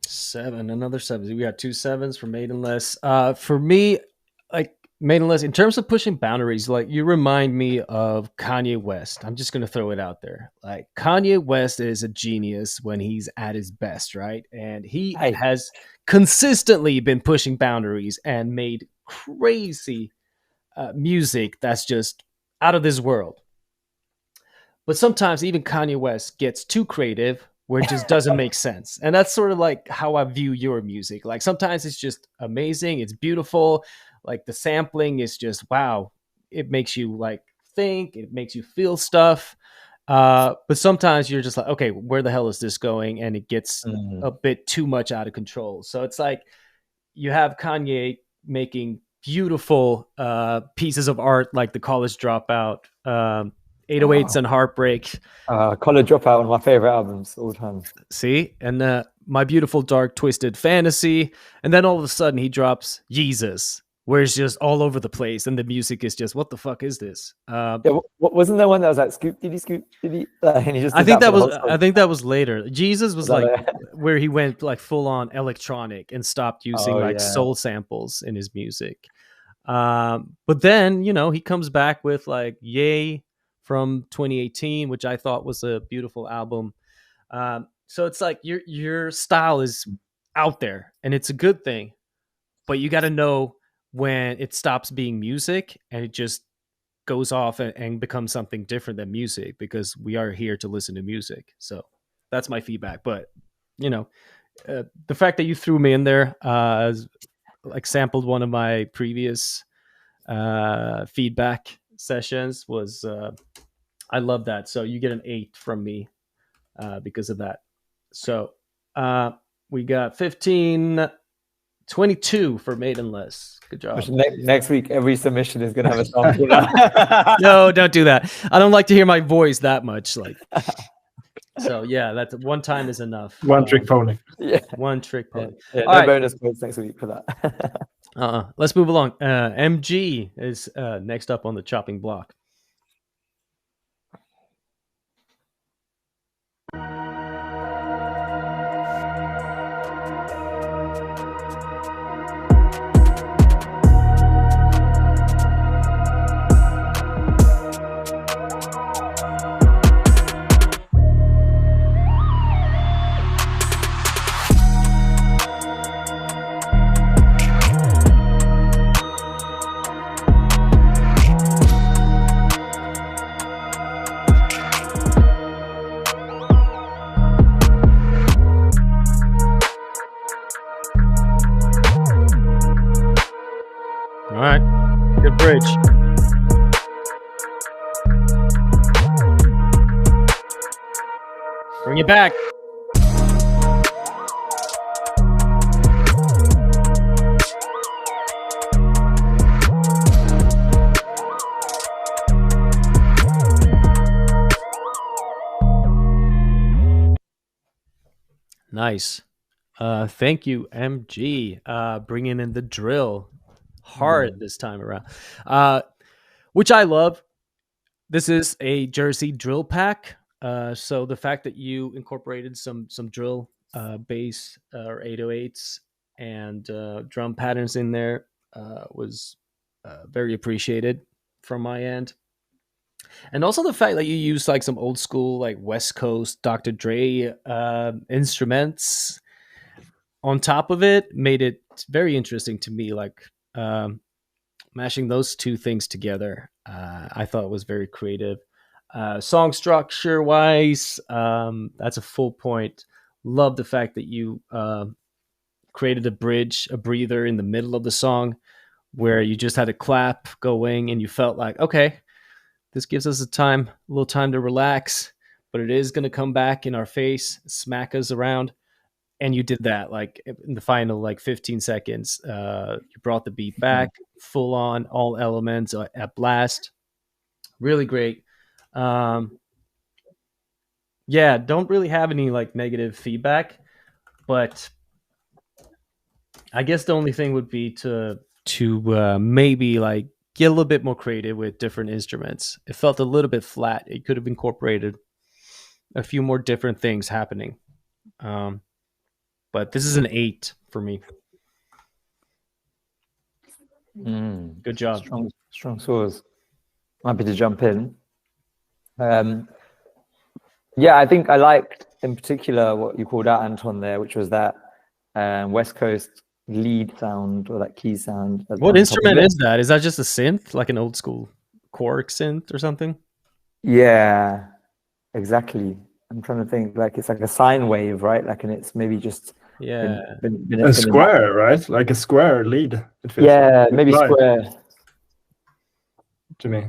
Speaker 1: 7, another 7. We got 2 7s for Maidenless. For me, like Maidenless, in terms of pushing boundaries, like you remind me of Kanye West. I'm just gonna throw it out there. Like Kanye West is a genius when he's at his best, right? And he has consistently been pushing boundaries and made crazy music that's just out of this world. But sometimes even Kanye West gets too creative where it just doesn't make sense. And that's sort of like how I view your music. Like sometimes it's just amazing. It's beautiful. Like the sampling is just, wow. It makes you like think, it makes you feel stuff. But sometimes you're just like, okay, where the hell is this going? And it gets a bit too much out of control. So it's like you have Kanye making beautiful pieces of art like The College Dropout, 808s and Heartbreak.
Speaker 2: College Dropout, one of my favorite albums all time.
Speaker 1: See? And My Beautiful Dark Twisted Fantasy. And then all of a sudden he drops Jesus, where it's just all over the place. And the music is just, what the fuck is this?
Speaker 2: Wasn't there one that was like scoop diddy scoop diddy? And he just
Speaker 1: I think that was later. Jesus was like where he went like full on electronic and stopped using soul samples in his music. But then, he comes back with like Yay from 2018, which I thought was a beautiful album. So it's like your style is out there and it's a good thing, but you got to know when it stops being music and it just goes off and becomes something different than music, because we are here to listen to music. So that's my feedback. But the fact that you threw me in there, like sampled one of my previous feedback sessions was, I love that. So you get an 8 from me because of that. So we got 15, 22 for Maidenless. Good job.
Speaker 2: Next week, every submission is going to have a sample.
Speaker 1: No, don't do that. I don't like to hear my voice that much. Like, so yeah, that's one time is enough.
Speaker 3: One trick pony.
Speaker 2: Yeah,
Speaker 1: one trick pony.
Speaker 2: Yeah, no bonus points next week for
Speaker 1: that. Let's move along. MG is next up on the chopping block. bridge. Bring it back. Nice. Thank you, MG. Bringing in the drill hard this time around, which I love. This is a Jersey drill pack. So the fact that you incorporated some drill bass or 808s and drum patterns in there was very appreciated from my end. And also the fact that you use like some old school like West Coast Dr. Dre instruments on top of it made it very interesting to me. Like mashing those two things together, I thought was very creative. Song structure wise, that's a full point. Love the fact that you created a bridge, a breather in the middle of the song where you just had a clap going and you felt like, okay, this gives us a little time to relax, but it is going to come back in our face, smack us around. And you did that like in the final like 15 seconds. You brought the beat back, full on, all elements at blast. Really great. Yeah, don't really have any like negative feedback, but I guess the only thing would be to maybe like get a little bit more creative with different instruments. It felt a little bit flat. It could have incorporated a few more different things happening. But this is an 8 for me. Good job.
Speaker 2: Strong scores. Happy to jump in. Yeah, I think I liked in particular what you called out, Anton, there, which was that West Coast lead sound or that key sound.
Speaker 1: What instrument is that? Is that just a synth, like an old school Korg synth or something?
Speaker 2: Yeah, exactly. I'm trying to think, like it's like a sine wave, right? Like, and it's maybe just been
Speaker 3: a square, right? Like a square lead.
Speaker 2: It feels like. Maybe square.
Speaker 3: To me,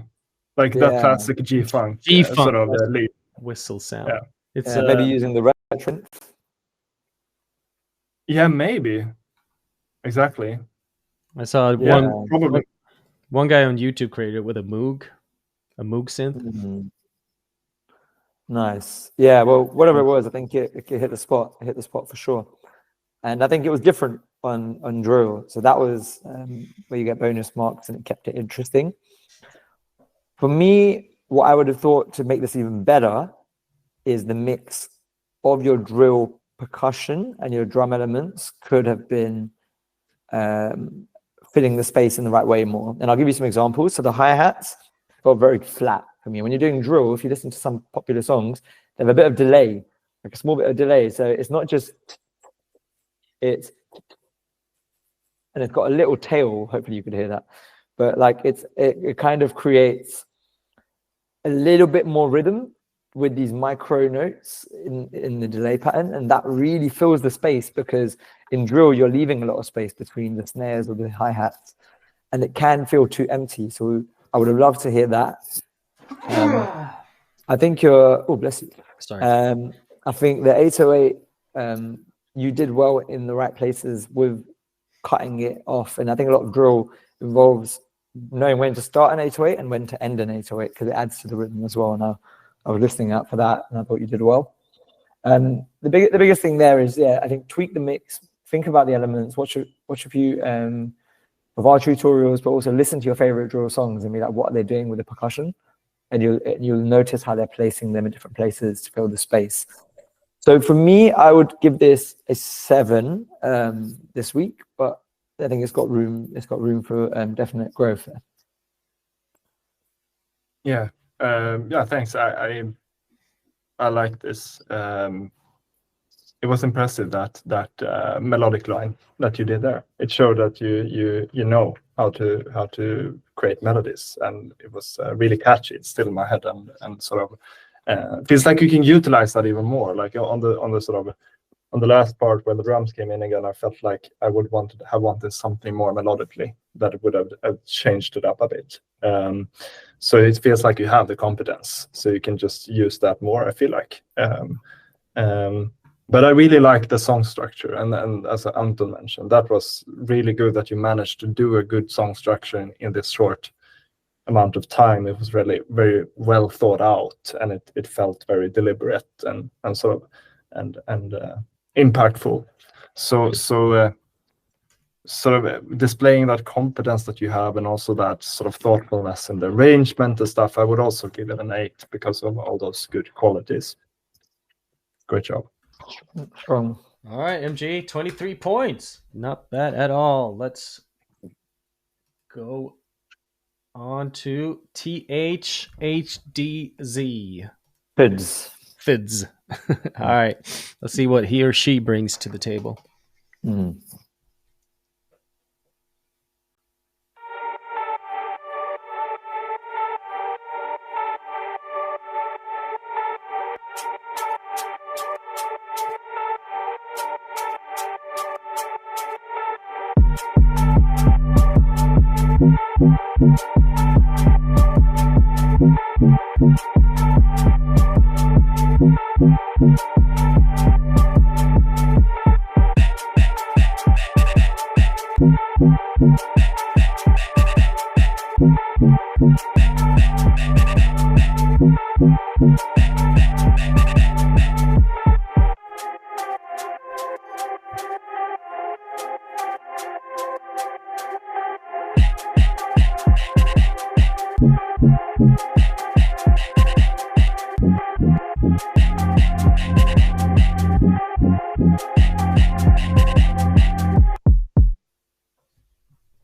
Speaker 3: like that classic G-funk, sort of lead
Speaker 1: whistle sound.
Speaker 3: Yeah.
Speaker 2: It's maybe using the reference.
Speaker 3: Yeah, maybe. Exactly.
Speaker 1: I saw one guy on YouTube created it with a Moog synth.
Speaker 2: Mm-hmm. Nice. Yeah, well, whatever it was, I think it hit the spot. It hit the spot for sure. And I think it was different on drill. So that was where you get bonus marks and it kept it interesting. For me, what I would have thought to make this even better is the mix of your drill percussion and your drum elements could have been filling the space in the right way more. And I'll give you some examples. So the hi-hats felt very flat for me. When you're doing drill, if you listen to some popular songs, they have a bit of delay, like a small bit of delay. So it's not just, and it's got a little tail. Hopefully you could hear that. But like it kind of creates a little bit more rhythm with these micro notes in the delay pattern, and that really fills the space, because in drill you're leaving a lot of space between the snares or the hi-hats and it can feel too empty. So I would have loved to hear that. I think bless you.
Speaker 1: Sorry.
Speaker 2: I think the 808 you did well in the right places with cutting it off, and I think a lot of drill involves knowing when to start an 808 and when to end an 808, because it adds to the rhythm as well. And I was listening out for that, and I thought you did well. The biggest thing there is, I think tweak the mix, think about the elements, watch a few of our tutorials, but also listen to your favorite drill songs and be like, what are they doing with the percussion? And you'll notice how they're placing them in different places to fill the space. So for me, I would give this a 7 this week, but I think it's got room for definite growth there.
Speaker 3: Yeah, thanks. I like this. It was impressive that melodic line that you did there. It showed that you know how to create melodies, and it was really catchy. It's still in my head, and sort of feels like you can utilize that even more, like on the sort of on the last part when the drums came in again, I felt like I would have wanted something more melodically, that it would have changed it up a bit. So it feels like you have the competence, so you can just use that more, I feel like. But I really like the song structure, and as Anton mentioned, that was really good that you managed to do a good song structure in this short amount of time. It was really very well thought out, and it felt very deliberate and sort of and impactful. So sort of displaying that competence that you have, and also that sort of thoughtfulness and the arrangement and stuff, I would also give it an 8 because of all those good qualities. Great job.
Speaker 2: Strong.
Speaker 1: All right, MG, 23 points. Not bad at all. Let's go on to THHDZ.
Speaker 2: Fids.
Speaker 1: Fids. All right. Let's see what he or she brings to the table.
Speaker 2: Mm.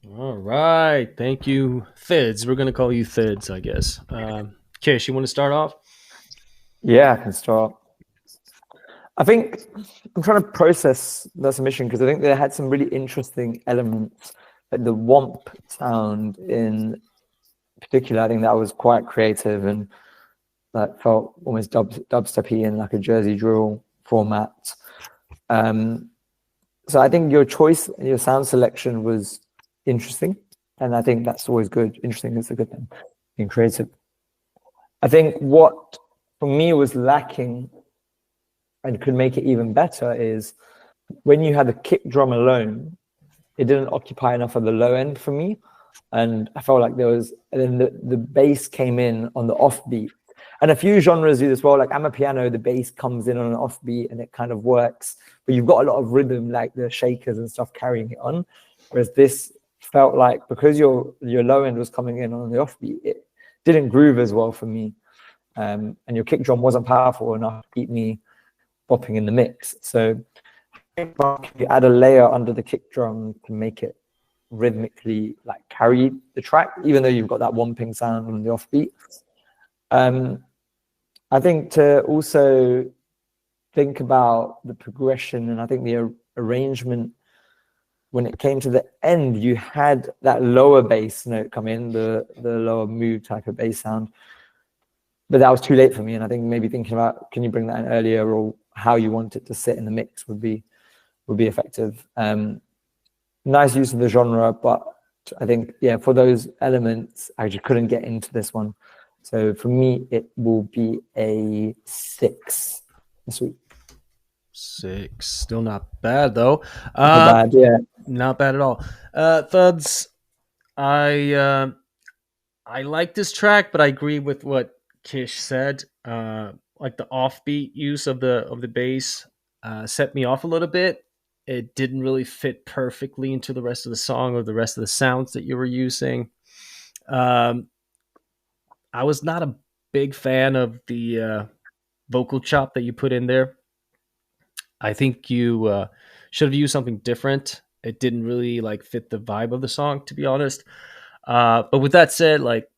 Speaker 1: All right. Thank you, Fids. We're going to call you Fids, I guess. Kish, you want to start off?
Speaker 2: Yeah, I can start. I think I'm trying to process that submission because I think they had some really interesting elements, like the womp sound in particular. I think that was quite creative and that felt almost dubsteppy in like a Jersey drill format. So I think your choice and your sound selection was interesting, and I think that's always good. Interesting is a good thing. Being creative. I think what for me was lacking and could make it even better is when you had the kick drum alone, it didn't occupy enough of the low end for me, and I felt like there was. And then the bass came in on the offbeat. And a few genres do this well, like Amapiano, the bass comes in on an offbeat and it kind of works, but you've got a lot of rhythm, like the shakers and stuff carrying it on. Whereas this felt like because your low end was coming in on the offbeat, it didn't groove as well for me. And your kick drum wasn't powerful enough to keep me bopping in the mix. So you add a layer under the kick drum to make it rhythmically like carry the track, even though you've got that whomping sound on the offbeat. I think to also think about the progression, and I think the arrangement when it came to the end, you had that lower bass note come in, the lower move type of bass sound, but that was too late for me. And I think maybe thinking about can you bring that in earlier, or how you want it to sit in the mix would be effective. Nice use of the genre, but I think for those elements, I just couldn't get into this one. So for me, it will be a 6 this week.
Speaker 1: 6. Still not bad, though.
Speaker 2: Not bad, yeah.
Speaker 1: Not bad at all. Thuds, I like this track, but I agree with what Kish said. Like the offbeat use of the bass set me off a little bit. It didn't really fit perfectly into the rest of the song or the rest of the sounds that you were using. I was not a big fan of the vocal chop that you put in there. I think you should have used something different. It didn't really like fit the vibe of the song, to be honest. But with that said, like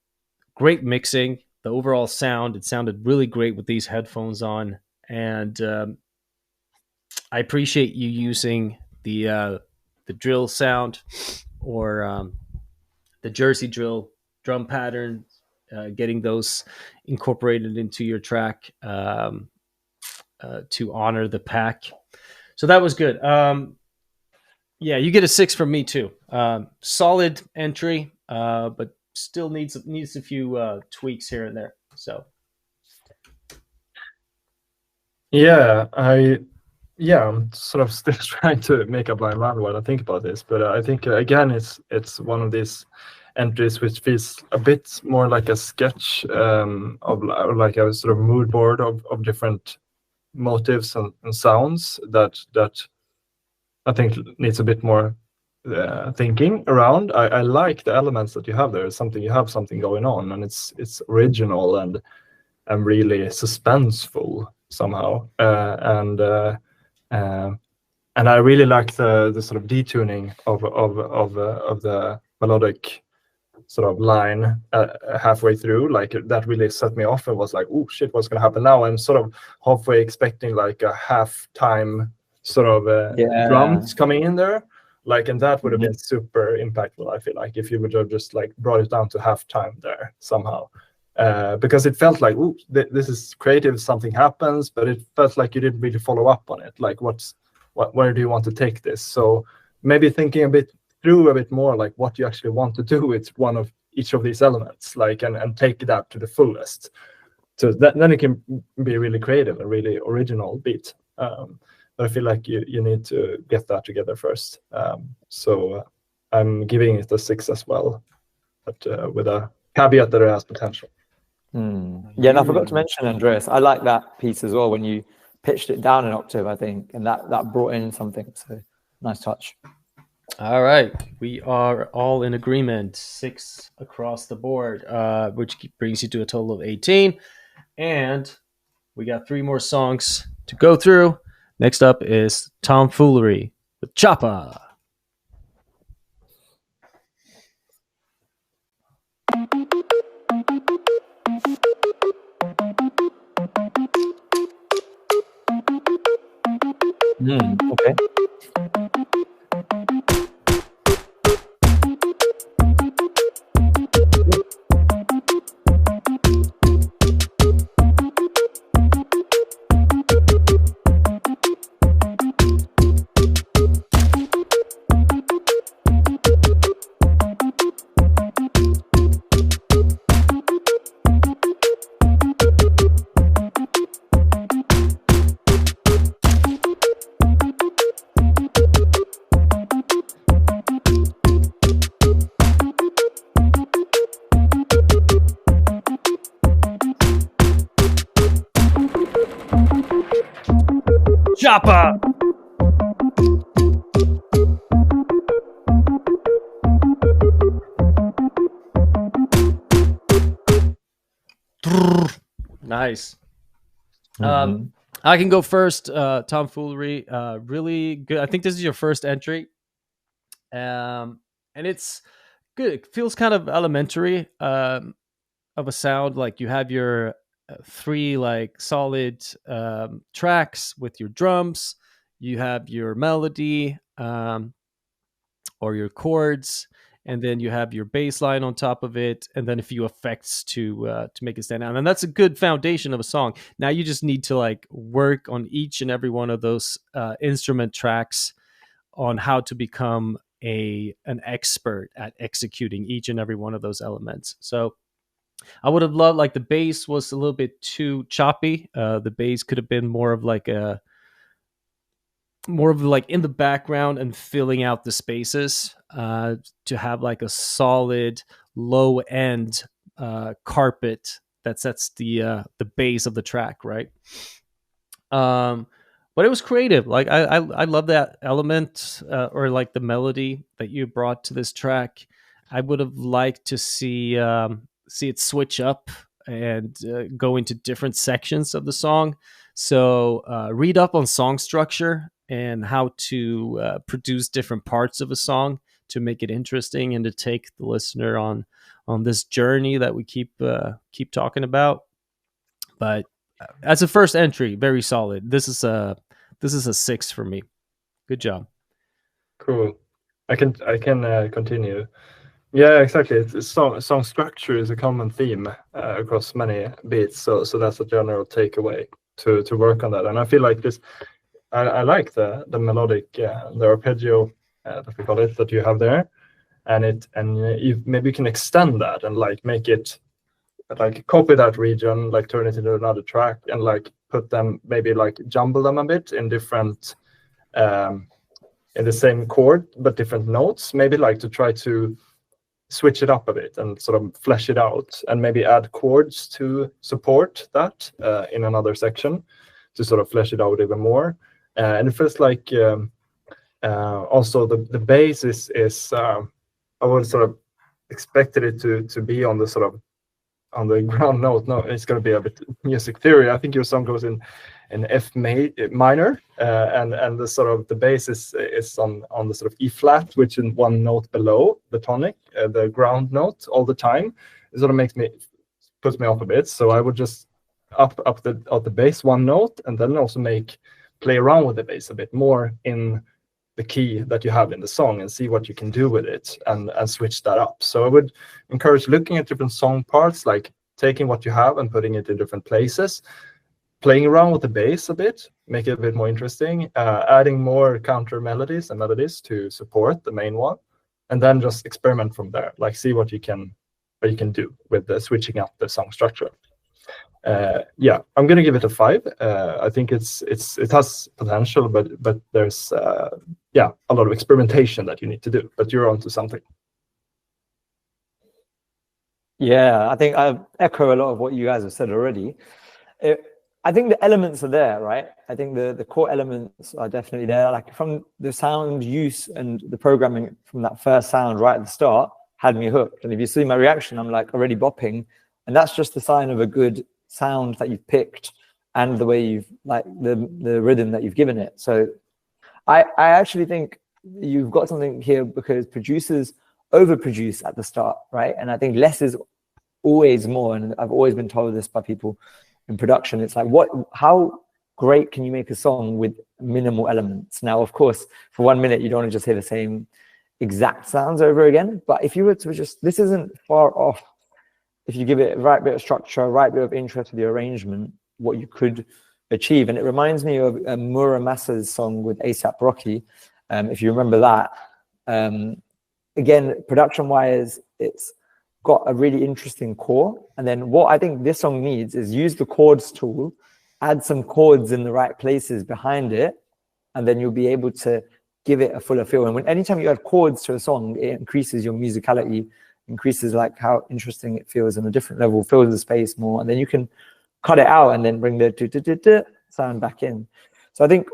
Speaker 1: great mixing, the overall sound, it sounded really great with these headphones on. And I appreciate you using the drill sound or the Jersey drill drum pattern, getting those incorporated into your track to honor the pack. So that was good. Yeah, you get a 6 from me too. Solid entry, but still needs a few tweaks here and there. So
Speaker 3: I'm sort of still trying to make up my mind while I think about this, but I think again it's one of these entries which feels a bit more like a sketch of like a sort of mood board of different motives and sounds that I think needs a bit more thinking around. I like the elements that you have there. You have something going on, and it's original and really suspenseful somehow. And I really like the sort of detuning of the melodic sort of line halfway through. Like that really set me off and was like, oh shit, what's gonna happen now? I'm sort of halfway expecting like a half-time sort of drums coming in there, like, and that would have been super impactful. I feel like if you would have just like brought it down to halftime there somehow, because it felt like, ooh, this is creative, something happens, but it felt like you didn't really follow up on it. Like, where do you want to take this? So maybe thinking a bit more, like what you actually want to do with one of each of these elements, like, and take that to the fullest. So then it can be really creative and really original beat. But I feel like you need to get that together first. So I'm giving it a 6 as well, but with a caveat that it has potential.
Speaker 2: Yeah, and I forgot to mention, Andreas, I like that piece as well when you pitched it down an octave, I think, and that brought in something. So nice touch.
Speaker 1: All right, we are all in agreement. 6 across the board, which brings you to a total of 18. And we got 3 more songs to go through. Next up is Tomfoolery with Choppa.
Speaker 2: Okay.
Speaker 1: Choppa! Nice. I can go first. Tomfoolery, really good. I think this is your first entry, and it's good. It feels kind of elementary of a sound. Like you have your 3 like solid tracks with your drums. You have your melody or your chords, and then you have your bass line on top of it, and then a few effects to make it stand out. And that's a good foundation of a song. Now you just need to like work on each and every one of those instrument tracks on how to become an expert at executing each and every one of those elements. So I would have loved, like, the bass was a little bit too choppy. The bass could have been more of like in the background and filling out the spaces to have like a solid low end carpet that sets the base of the track, right? But it was creative. Like I love that element or like the melody that you brought to this track. I would have liked to see it switch up and go into different sections of the song. So read up on song structure and how to produce different parts of a song to make it interesting and to take the listener on this journey that we keep talking about. But as a first entry, very solid. This is a 6 for me. Good job.
Speaker 3: Cool. I can continue. Yeah, exactly. Song structure is a common theme across many beats, so that's a general takeaway to work on that. And I feel like this, I like the melodic, the arpeggio that we call it, that you have there, and you maybe can extend that and like make it like copy that region, like turn it into another track, and like put them, maybe like jumble them a bit in different in the same chord but different notes, maybe like to try to switch it up a bit and sort of flesh it out, and maybe add chords to support that in another section to sort of flesh it out even more. And it feels like also the bass is I would sort of expected it to be on the sort of on the ground note. No, it's going to be a bit music theory. I think your song goes in F minor, and the sort of the bass is on the sort of E flat, which is one note below the tonic, the ground note all the time. It sort of puts me off a bit. So I would just up the bass one note, and then also play around with the bass a bit more in the key that you have in the song, and see what you can do with it, and switch that up. So I would encourage looking at different song parts, like taking what you have and putting it in different places, playing around with the bass a bit, make it a bit more interesting, adding more counter melodies and melodies to support the main one, and then just experiment from there, like see what you can do with the switching up the song structure. Yeah, I'm gonna give it a 5. I think it has potential, but there's yeah, a lot of experimentation that you need to do. But you're onto something.
Speaker 2: Yeah, I think I echo a lot of what you guys have said already. I think the elements are there, right? I think the core elements are definitely there. Like from the sound use and the programming from that first sound right at the start had me hooked. And if you see my reaction, I'm like already bopping, and that's just the sign of a good sound that you've picked and the way you've like the rhythm that you've given it. So I actually think you've got something here, because producers overproduce at the start, right? And I think less is always more. And I've always been told this by people in production. It's like, how great can you make a song with minimal elements? Now, of course, for 1 minute, you don't want to just hear the same exact sounds over again. But if you were to just, this isn't far off. If you give it the right bit of structure, right bit of interest with the arrangement, what you could achieve. And it reminds me of Muramasa's song with A$AP Rocky. If you remember that. Again, production-wise, it's got a really interesting core. And then what I think this song needs is use the chords tool, add some chords in the right places behind it, and then you'll be able to give it a fuller feel. And anytime you add chords to a song, it increases your musicality, increases like how interesting it feels on a different level, fills the space more, and then you can cut it out and then bring the sound back in. So I think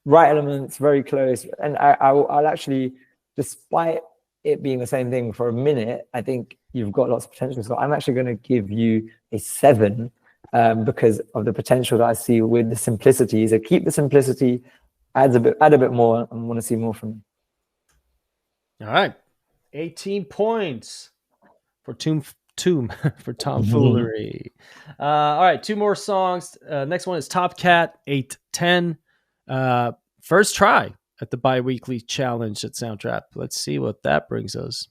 Speaker 2: right elements, very close. And I'll actually, despite it being the same thing for a minute, I think you've got lots of potential. So I'm actually going to give you a 7 because of the potential that I see with the simplicity. So keep the simplicity, add a bit more, and want to see more from you.
Speaker 1: All right. 18 points for for tomfoolery. All right, 2 more songs. Next one is Top Cat 810. First try at the bi-weekly challenge at Soundtrap. Let's see what that brings us.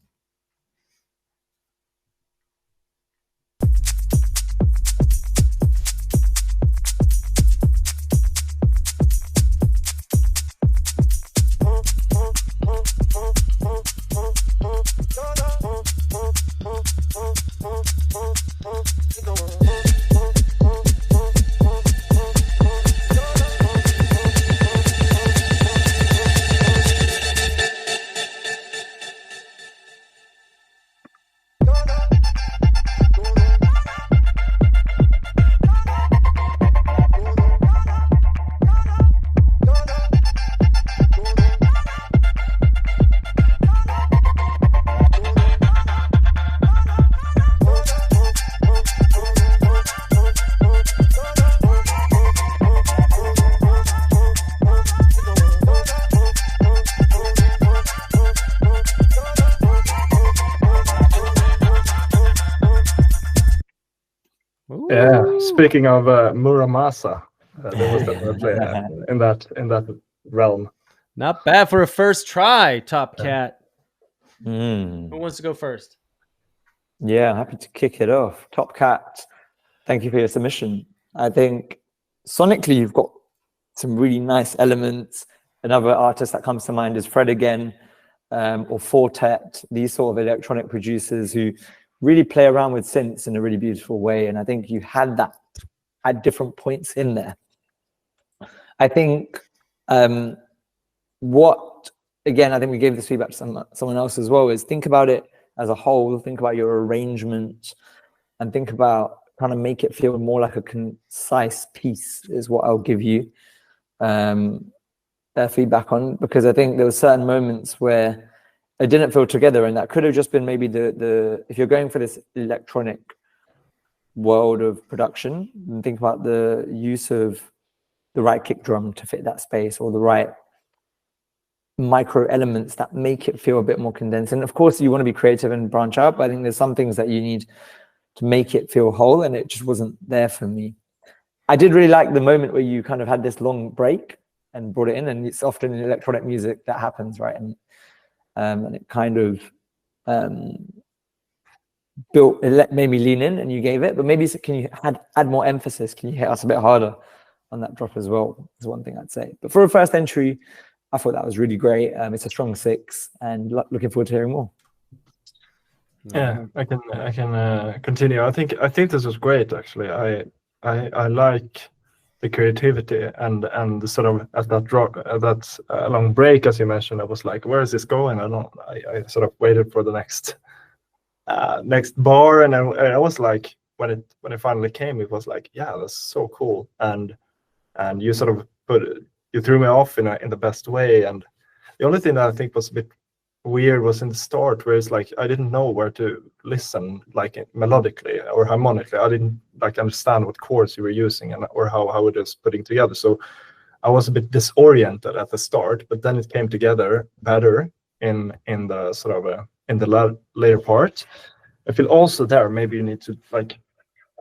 Speaker 3: Yeah, speaking of Muramasa, there was definitely in that realm.
Speaker 1: Not bad for a first try, Top Cat. Who wants to go first?
Speaker 2: Yeah, happy to kick it off. Top Cat, thank you for your submission. I think sonically you've got some really nice elements. Another artist that comes to mind is Fred again, or Fortet, these sort of electronic producers who really play around with synths in a really beautiful way. And I think you had that at different points in there. I think again, I think we gave this feedback to someone else as well, is think about it as a whole, think about your arrangement, and think about trying to make it feel more like a concise piece is what I'll give you feedback on, because I think there were certain moments where it didn't feel together, and that could have just been maybe the if you're going for this electronic world of production, and think about the use of the right kick drum to fit that space, or the right micro elements that make it feel a bit more condensed. And of course you want to be creative and branch out, but I think there's some things that you need to make it feel whole, and it just wasn't there for me. I did really like the moment where you kind of had this long break and brought it in, and it's often in electronic music that happens, right? And it kind of it made me lean in, and you gave it. But maybe can you add more emphasis? Can you hit us a bit harder on that drop as well? Is one thing I'd say. But for a first entry, I thought that was really great. It's a strong 6, and looking forward to hearing more.
Speaker 3: Yeah, I can continue. I think this was great, actually. I like the creativity and the sort of at that drop, that long break, as you mentioned. I was like, where is this going? I sort of waited for the next bar, and I was like, when it finally came, it was like, yeah, that's so cool. And you sort of you threw me off in the best way. And the only thing that I think was a bit weird was in the start, where it's like I didn't know where to listen, like melodically or harmonically. I didn't like understand what chords you were using or how it was putting together. So I was a bit disoriented at the start, but then it came together better in the sort of in the later part. I feel also there maybe you need to like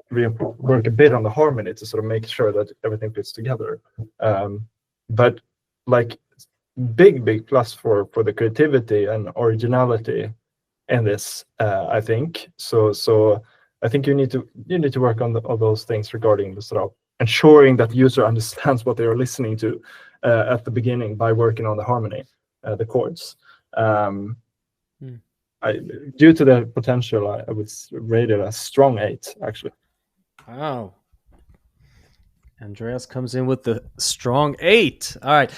Speaker 3: work a bit on the harmony to sort of make sure that everything fits together. But like big plus for the creativity and originality in this, I think. So I think you need to work on all those things regarding the sort of ensuring that the user understands what they are listening to at the beginning by working on the harmony, the chords. Due to the potential, I would rate it a strong 8, actually.
Speaker 1: Wow. Andreas comes in with the strong 8. All right.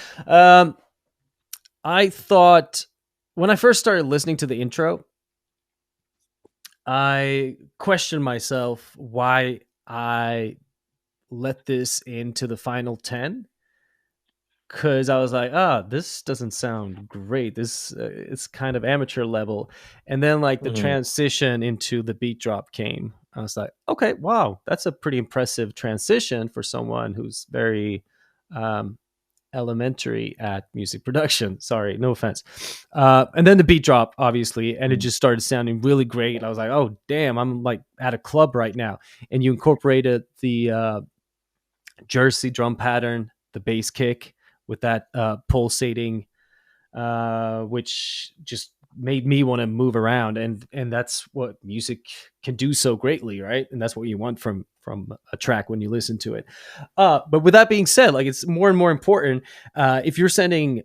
Speaker 1: I thought when I first started listening to the intro, I questioned myself why I let this into the final 10, because I was like, this doesn't sound great. This it's kind of amateur level. And then like the transition into the beat drop came. I was like, okay, wow, that's a pretty impressive transition for someone who's very elementary at music production. Sorry, no offense. And then the beat drop, obviously, and it just started sounding really great. I was like, oh, damn, I'm like at a club right now. And you incorporated the Jersey drum pattern, the bass kick with that pulsating, which just made me want to move around, and that's what music can do so greatly, right? And that's what you want from a track when you listen to it. But with that being said, like it's more and more important if you're sending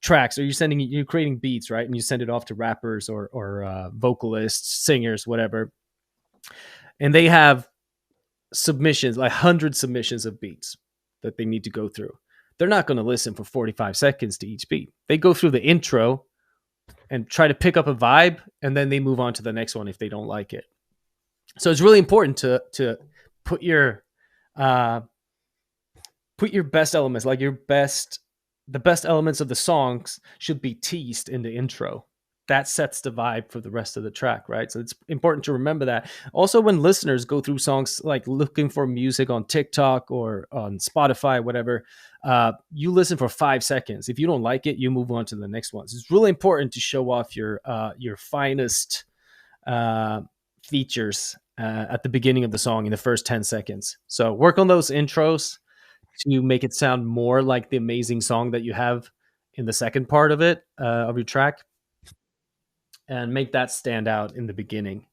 Speaker 1: tracks, or you're creating beats, right? And you send it off to rappers or vocalists, singers, whatever, and they have submissions, like 100 submissions of beats that they need to go through. They're not going to listen for 45 seconds to each beat. They go through the intro and try to pick up a vibe, and then they move on to the next one if they don't like it. So it's really important to put your best elements, like the best elements of the songs should be teased in the intro. That sets the vibe for the rest of the track, right? So it's important to remember that. Also, when listeners go through songs, like looking for music on TikTok or on Spotify, whatever, you listen for 5 seconds. If you don't like it, you move on to the next one. So it's really important to show off your finest features at the beginning of the song in the first 10 seconds. So work on those intros to make it sound more like the amazing song that you have in the second part of it, of your track, and make that stand out in the beginning.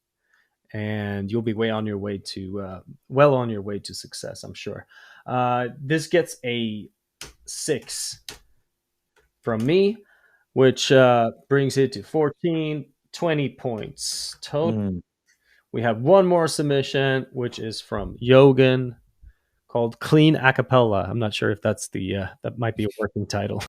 Speaker 1: And you'll be well on your way to success, I'm sure. This gets a 6 from me, which brings it to 14, 20 points total. We have one more submission, which is from Yogan, called Clean Acapella. I'm not sure if that's that might be a working title.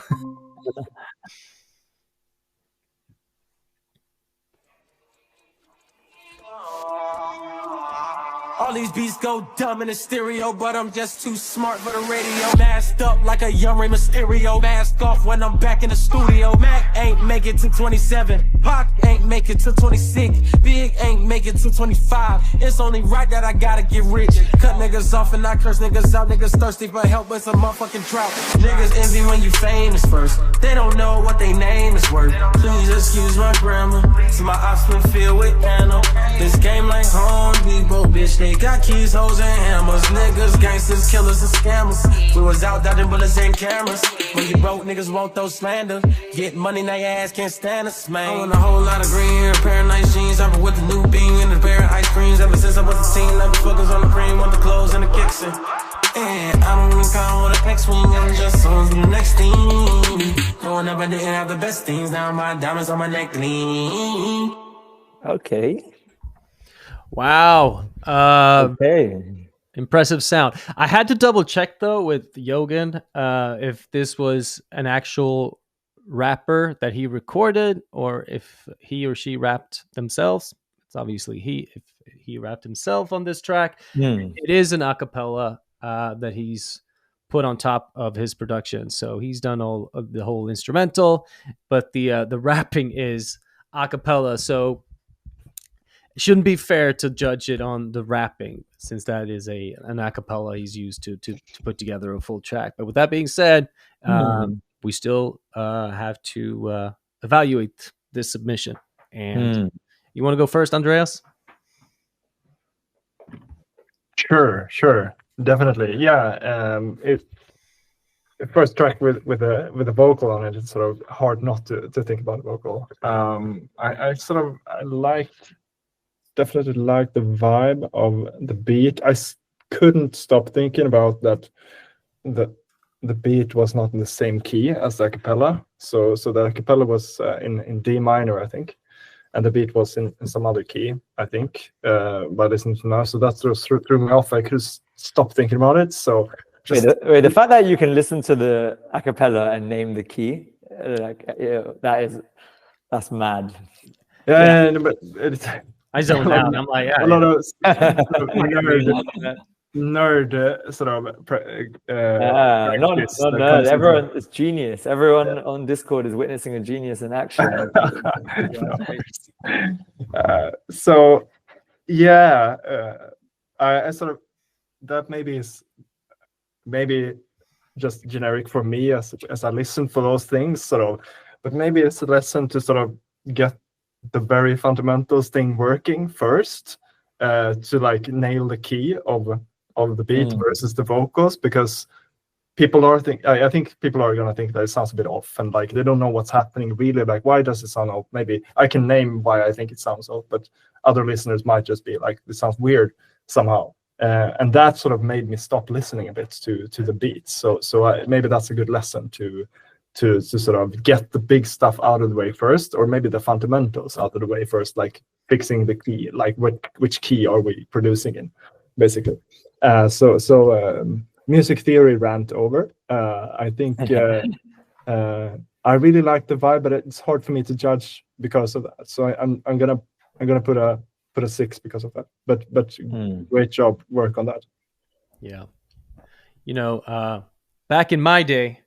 Speaker 6: All these beats go dumb in the stereo, but I'm just too smart for the radio. Masked up like a young Rey Mysterio. Mask off when I'm back in the studio. Mac ain't make it to 27. Pac ain't make it to 26. Big ain't make it to 25. It's only right that I gotta get rich. Cut niggas off and I curse niggas out. Niggas thirsty for help, but it's a motherfucking drought. Niggas envy when you famous first. They don't know what they name is worth. Please excuse my grammar. See my ops been filled with ammo. This game like Home Depot, bitch. They got keys, hoes, and hammers. Niggas, gangsters, killers, and scammers. We was out dodging bullets and cameras. When you broke, niggas won't throw slander. Get money, now your ass can't stand us, man. I want a whole lot of green, a pair of nice jeans. I'm with the new bean and a pair of ice creams. Ever since I was a teen, I was focused on the cream, want the clothes and the kicks. And I don't even call with a X-wing. I'm just on to the next thing. Growing up, I didn't have the best things. Now my diamonds on my neck lean.
Speaker 2: Okay.
Speaker 1: Wow.
Speaker 2: Okay.
Speaker 1: Impressive sound. I had to double check though with Yogan if this was an actual rapper that he recorded or if he or she rapped themselves. It's obviously if he rapped himself on this track. It is an acapella that he's put on top of his production. So he's done all of the whole instrumental, but the rapping is acapella. So it shouldn't be fair to judge it on the rapping, since that is an acapella he's used to put together a full track. But with that being said, we still have to evaluate this submission. And you want to go first, Andreas?
Speaker 3: Sure, definitely. Yeah, first track with a vocal on it. It's sort of hard not to think about vocal. I definitely like the vibe of the beat. I couldn't stop thinking about that. The beat was not in the same key as the acapella. So the acapella was in D minor, I think, and the beat was in some other key, I think. By listening to now, so that sort of threw me off. I could stop thinking about it. So
Speaker 2: wait, the fact that you can listen to the acapella and name the key, that's mad.
Speaker 3: Yeah. But it's.
Speaker 1: I zoned out. I'm like, yeah.
Speaker 3: A lot of nerd sort of.
Speaker 2: Not nerd. Everyone is genius. Everyone on Discord is witnessing a genius in action.
Speaker 3: So, yeah, I sort of that is maybe just generic for me as I listen for those things, sort of. But maybe it's a lesson to sort of get the very fundamentals thing working first, to like nail the key of the beat versus the vocals, because I think people are gonna think that it sounds a bit off, and like they don't know what's happening really. Like, why does it sound off? Maybe I can name why I think it sounds off, but other listeners might just be like, it sounds weird somehow. And that sort of made me stop listening a bit to the beats. So maybe that's a good lesson to sort of get the big stuff out of the way first, or maybe the fundamentals out of the way first, like fixing the key, like which key are we producing in, basically. Music theory rant over. I think I really like the vibe, but it's hard for me to judge because of that. So I'm gonna put a 6 because of that. But great job, work on that.
Speaker 1: Yeah, back in my day.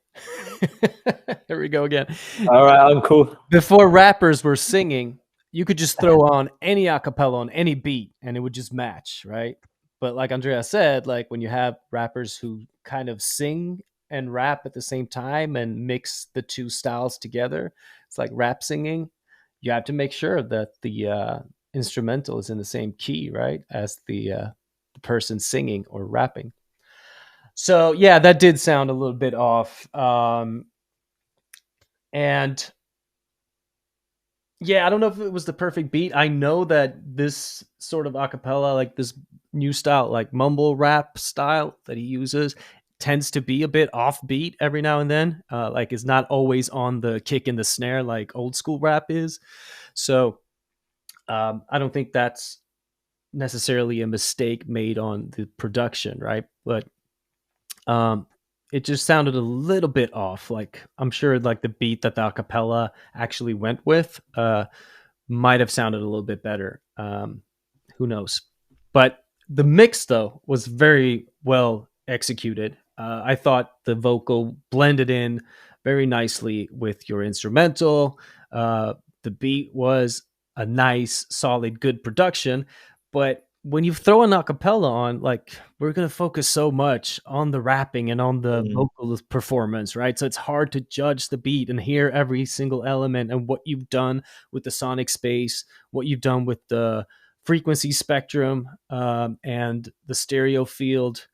Speaker 1: Here we go again.
Speaker 2: All right, I'm cool.
Speaker 1: Before rappers were singing, you could just throw on any acapella on any beat and it would just match, right? But like Andrea said, like when you have rappers who kind of sing and rap at the same time and mix the two styles together, it's like rap singing. You have to make sure that the instrumental is in the same key, right, as the person singing or rapping. So yeah, that did sound a little bit off. And yeah, I don't know if it was the perfect beat. I know that this sort of acapella, like this new style, like mumble rap style that he uses, tends to be a bit offbeat every now and then. Like it's not always on the kick and the snare like old school rap is. So I don't think that's necessarily a mistake made on the production, right? But it just sounded a little bit off. Like I'm sure like the beat that the acapella actually went with might have sounded a little bit better. Who knows? But the mix though was very well executed. I thought the vocal blended in very nicely with your instrumental. The beat was a nice, solid, good production. But when you throw an acapella on, like we're going to focus so much on the rapping and on the vocal performance, right? So it's hard to judge the beat and hear every single element and what you've done with the sonic space, what you've done with the frequency spectrum and the stereo field,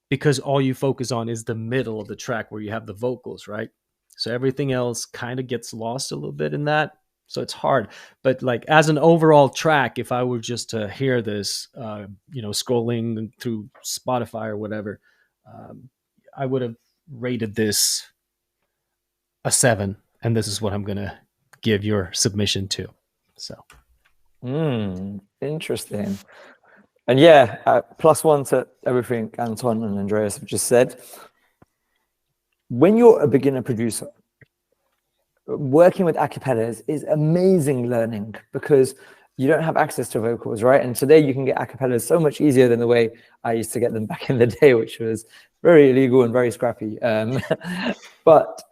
Speaker 1: because all you focus on is the middle of the track where you have the vocals, right? So everything else kind of gets lost a little bit in that. So it's hard. But like as an overall track, if I were just to hear this, scrolling through Spotify or whatever, I would have rated this a 7. And this is what I'm going to give your submission to. So.
Speaker 2: Interesting. And yeah, +1 to everything Anton and Andreas have just said. When you're a beginner producer, working with acapellas is amazing learning because you don't have access to vocals, right? And today you can get acapellas so much easier than the way I used to get them back in the day, which was very illegal and very scrappy. But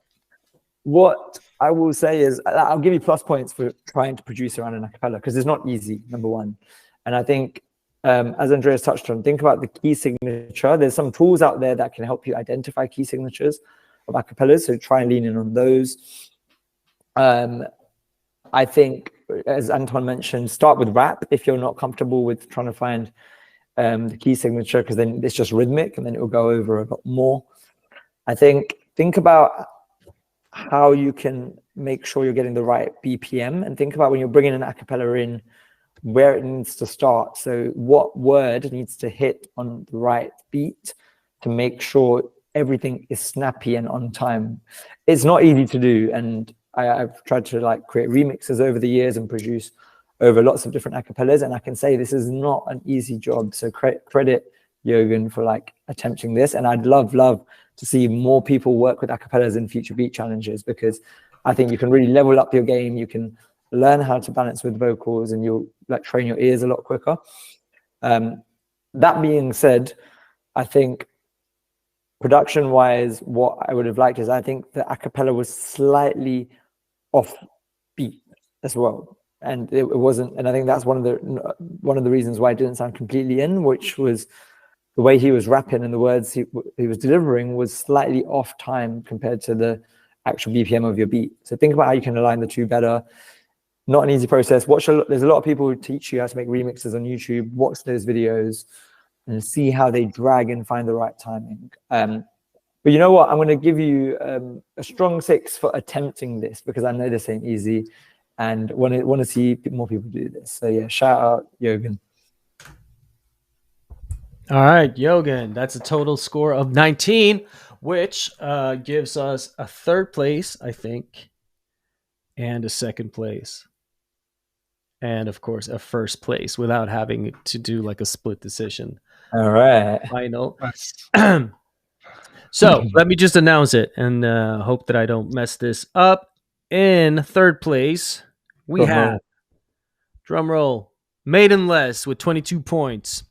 Speaker 2: what I will say is I'll give you plus points for trying to produce around an acapella because it's not easy, number one. And I think, as Andreas touched on, think about the key signature. There's some tools out there that can help you identify key signatures of acapellas, so try and lean in on those. I think, as Anton mentioned, start with rap if you're not comfortable with trying to find the key signature, because then it's just rhythmic and then it will go over a lot more. I think about how you can make sure you're getting the right BPM, and think about when you're bringing an acapella in, where it needs to start. So what word needs to hit on the right beat to make sure everything is snappy and on time. It's not easy to do, and I've tried to like create remixes over the years and produce over lots of different acapellas, and I can say this is not an easy job. So credit Jürgen for like attempting this, and I'd love to see more people work with acapellas in future beat challenges, because I think you can really level up your game. You can learn how to balance with vocals, and you'll like train your ears a lot quicker. That being said, I think production wise, what I would have liked is, I think the acapella was slightly off beat as well, and it wasn't, and I think that's one of the reasons why it didn't sound completely in, which was the way he was rapping and the words he was delivering was slightly off time compared to the actual BPM of your beat. So think about how you can align the two better. Not an easy process. There's a lot of people who teach you how to make remixes on YouTube. Watch those videos and see how they drag and find the right timing. But you know what? I'm going to give you a strong 6 for attempting this, because I know this ain't easy, and want to see more people do this. So yeah, shout out Jürgen.
Speaker 1: All right, Jürgen, that's a total score of 19, which gives us a 3rd place, I think, and a 2nd place. And of course, a 1st place without having to do like a split decision.
Speaker 2: All right.
Speaker 1: Final. So let me just announce it and hope that I don't mess this up. In 3rd place, we have, drum roll, Maidenless with 22 points.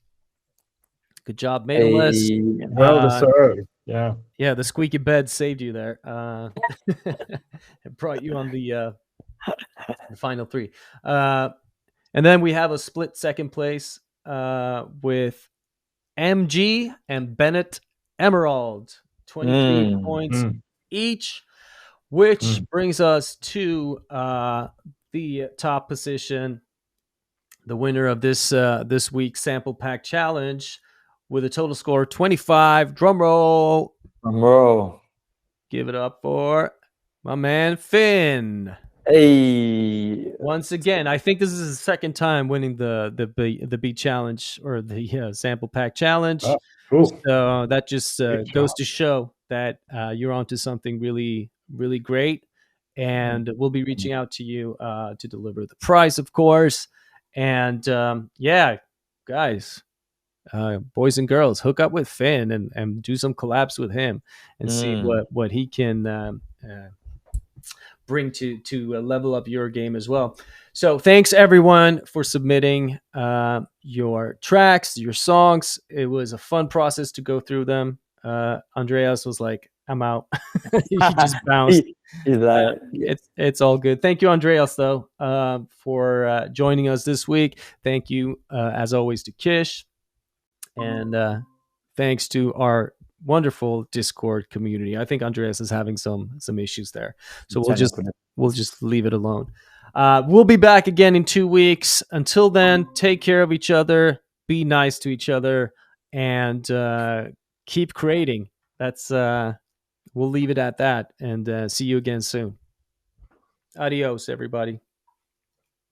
Speaker 1: Good job, Maidenless.
Speaker 3: Well deserved. Yeah.
Speaker 1: Yeah, the squeaky bed saved you there. It brought you on the final 3. And then we have a split 2nd place with MG and Bennett Emerald, 23 points each, which brings us to the top position, the winner of this week's Sample Pack Challenge, with a total score of 25. Drum roll.
Speaker 2: Drum roll.
Speaker 1: Give it up for my man Finn.
Speaker 2: Hey,
Speaker 1: Once again, I think this is his second time winning the beat challenge or the sample pack challenge.
Speaker 3: Oh, cool.
Speaker 1: So that just
Speaker 3: Good
Speaker 1: goes
Speaker 3: job.
Speaker 1: to show that you're onto something really, really great. And we'll be reaching out to you to deliver the prize, of course. And yeah, guys, boys and girls, hook up with Finn and do some collabs with him and see what he can bring to level up your game as well. So thanks everyone for submitting your tracks, your songs. It was a fun process to go through them. Andreas was like, "I'm out." He just bounced.
Speaker 2: He's like,
Speaker 1: It's all good. Thank you, Andreas, though, for joining us this week. Thank you, as always, to Kish, and thanks to our wonderful Discord community. I think Andreas is having some issues there, so we'll just leave it alone. We'll be back again in 2 weeks. Until then, take care of each other, be nice to each other, and keep creating. That's we'll leave it at that, and see you again soon. Adios, everybody.